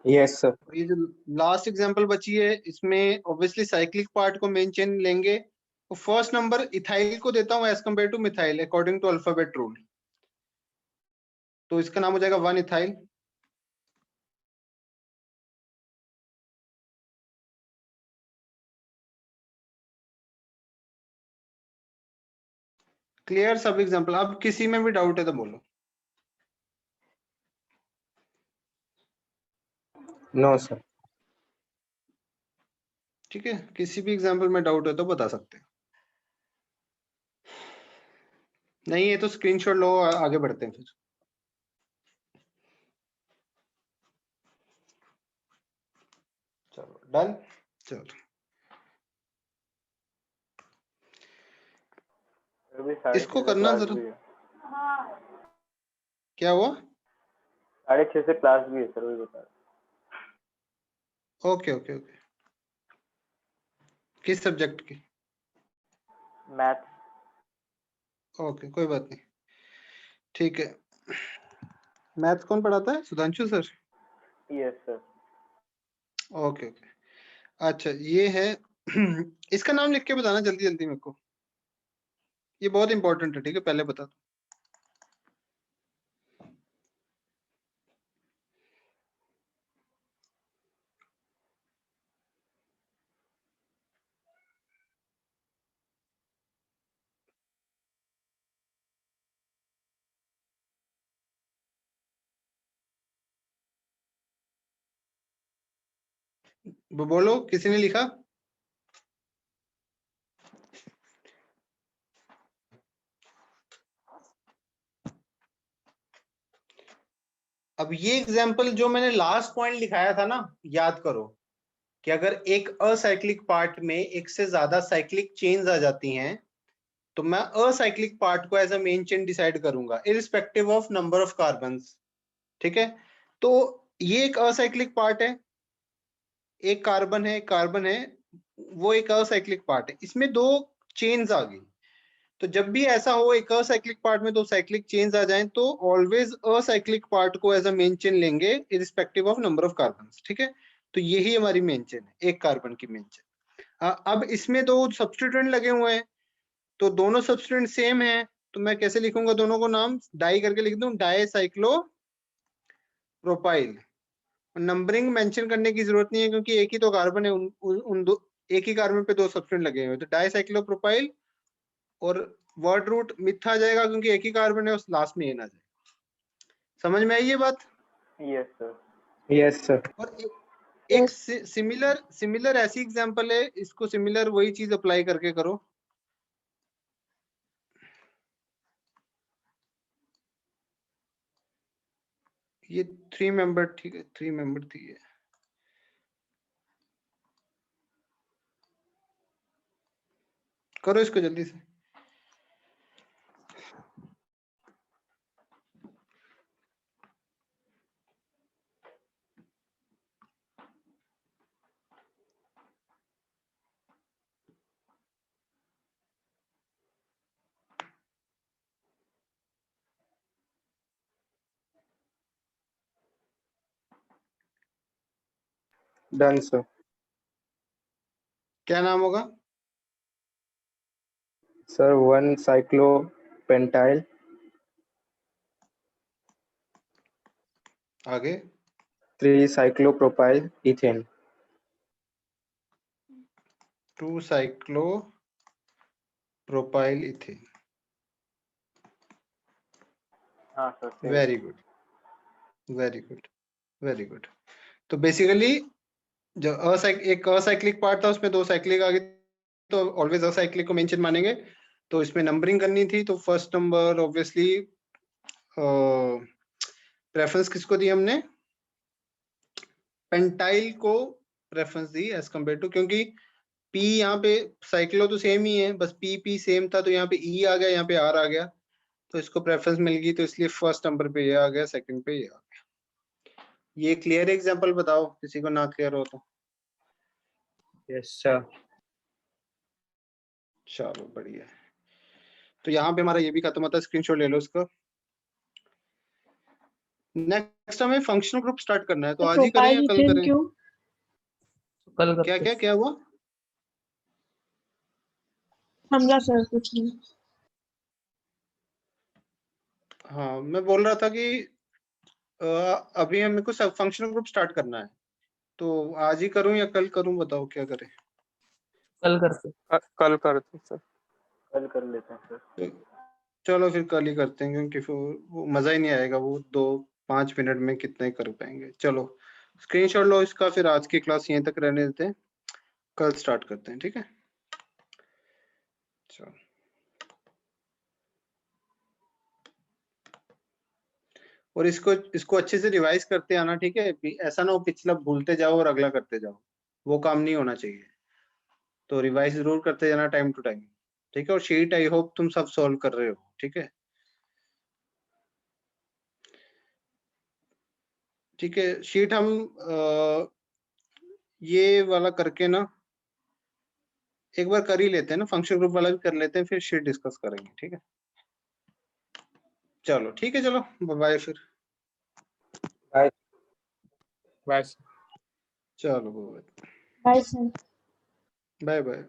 Speaker 6: Yes, sir.
Speaker 1: ये जो लास्ट एग्जांपल बची है इसमें ऑब्वियसली साइक्लिक पार्ट को मेन चेन लेंगे। तो फर्स्ट नंबर इथाइल को देता हूं as compare to methyl according to alphabet rule. तो इसका नाम हो जाएगा 1 इथाइल। क्लियर सब एग्जांपल? अब किसी में भी डाउट है तो बोलो।
Speaker 6: No, sir.
Speaker 1: ठीक है, किसी भी एग्जांपल में डाउट है तो बता सकते हैं। नहीं है तो स्क्रीनशॉट लो, आगे बढ़ते हैं फिर। चलो डन। चलो
Speaker 2: अभी 6:30
Speaker 1: इसको
Speaker 2: से
Speaker 1: करना
Speaker 2: क्लास
Speaker 1: जरा।
Speaker 2: भी है।
Speaker 1: क्या हुआ?
Speaker 2: 6:30 से क्लास भी है सर, वही बता रहा
Speaker 1: ओके ओके ओके। किस सब्जेक्ट की?
Speaker 2: हूं। मैथ।
Speaker 1: ओके कोई बात नहीं, ठीक है। मैथ्स कौन पढ़ाता है? Sudhanshu sir?
Speaker 2: Yes sir.
Speaker 1: Okay okay. अच्छा ये है इसका नाम लिख के बताना जल्दी जल्दी मेरे को, ये बहुत इंपॉर्टेंट है। ठीक है, पहले बता दो। बोलो, किसी ने लिखा? अब ये एग्जाम्पल जो मैंने लास्ट पॉइंट लिखाया था ना, याद करो कि अगर एक असाइक्लिक पार्ट में एक से ज्यादा साइक्लिक चेन्स आ जाती हैं तो मैं असाइक्लिक पार्ट को as a main chain decide करूंगा irrespective of number of carbons. ठीक है, तो ये एक असाइक्लिक पार्ट है, एक कार्बन है, वो एक असाइक्लिक पार्ट है, इसमें दो चेन्स आ गई। तो जब भी ऐसा हो एक असाइक्लिक पार्ट में दो साइक्लिक चेन्स आ जाएं तो ऑलवेज असाइक्लिक पार्ट को एज अ मेन चेन लेंगे irrespective of number of carbons. ठीक है, तो यही हमारी मेन चेन है, एक कार्बन की मेन चेन। अब इसमें दो सब्स्टिट्यूएंट लगे हुए हैं तो दोनों सब्स्टिट्यूएंट सेम है, तो मैं कैसे लिखूंगा दोनों को नाम? डाई करके लिख दूं, di cyclopropyl. Numbering mention करने की जरूरत नहीं है क्योंकि एक ही तो कार्बन है, उन दो, एक ही कार्बन पे दो सब्स्टिट्यूएंट लगे हुए, तो डाई साइक्लो प्रोपाइल और वर्ड रूट मिथ आ जाएगा क्योंकि एक ही कार्बन है, उस लास्ट में एन आ जाएगा। समझ में आई ये बात?
Speaker 2: Yes sir.
Speaker 6: Yes, sir.
Speaker 1: और एक सिमिलर ऐसी एग्जांपल है, इसको सिमिलर वही चीज अप्लाई करके करो। ये 3 मेंबर, ठीक है 3 मेंबर थी ये। करो इसको जल्दी से।
Speaker 6: Done, sir.
Speaker 1: क्या नाम होगा?
Speaker 6: Sir, 1 cyclopentyl,
Speaker 1: आगे?
Speaker 6: 3 cyclopropyl ethane.
Speaker 1: 2 cyclopropyl ethane.
Speaker 2: हाँ sir same।
Speaker 1: Very good very good very good. तो बेसिकली जो एक असाइक्लिक पार्ट था उसमें दो साइक्लिक आ गए तो ऑलवेज असाइक्लिक को मेंशन मानेंगे। तो इसमें नंबरिंग करनी थी तो फर्स्ट नंबर ऑब्वियसली प्रेफरेंस किसको दी हमने? पेंटाइल को प्रेफरेंस दी एज कम्पेयर टू, क्योंकि पी यहाँ पे साइक्लो तो सेम ही है, बस पी सेम था तो यहाँ पे ई आ गया, यहाँ पे आर आ गया, तो इसको प्रेफरेंस मिल गई, तो इसलिए फर्स्ट नंबर पे ये आ गया, सेकंड पे ये आ गया। ये क्लियर एग्जांपल बताओ किसी को ना क्लियर हो तो।
Speaker 6: Yes, sir.
Speaker 1: चलो बढ़िया है। तो यहाँ पे हमारा ये भी खत्म होता है, स्क्रीनशॉट ले लो इसका। नेक्स्ट हमें फंक्शनल ग्रुप स्टार्ट करना है, तो आज ही करें या कल करें?
Speaker 5: क्यों?
Speaker 4: कल
Speaker 1: क्या
Speaker 4: करते
Speaker 1: क्या
Speaker 4: हैं।
Speaker 1: क्या हुआ?
Speaker 5: समझा सर कुछ नहीं।
Speaker 1: हाँ मैं बोल रहा था कि अभी हमें को सब फंक्शनल ग्रुप स्टार्ट करना है, तो आज ही करूं या कल करूं, बताओ क्या करें?
Speaker 4: कल करते हैं।
Speaker 6: कल करते सर।
Speaker 2: कल कर लेते हैं सर।
Speaker 1: तो चलो फिर कल ही करते हैं, क्योंकि फिर वो मजा ही नहीं आएगा, वो 2-5 मिनट में कितना ही कर पाएंगे। चलो स्क्रीनशॉट लो इसका, फिर आज की क्लास यहीं तक रहने देते हैं, कल स्टार्ट करते हैं, ठीक है? चलो और इसको अच्छे से रिवाइज करते आना, ठीक है? ऐसा ना हो पिछला भूलते जाओ और अगला करते जाओ, वो काम नहीं होना चाहिए। तो रिवाइज जरूर करते जाना टाइम टू टाइम, ठीक है? और शीट आई होप तुम सब सॉल्व कर रहे हो, ठीक है? ठीक है, शीट हम ये वाला करके ना एक बार कर ही लेते हैं ना, फंक्शन ग्रुप वाला भी कर लेते हैं, फिर शीट डिस्कस करेंगे, ठीक है? चलो ठीक है, चलो बाय फिर।
Speaker 6: बाय।
Speaker 1: चलो
Speaker 5: बाय सर।
Speaker 1: Bye bye.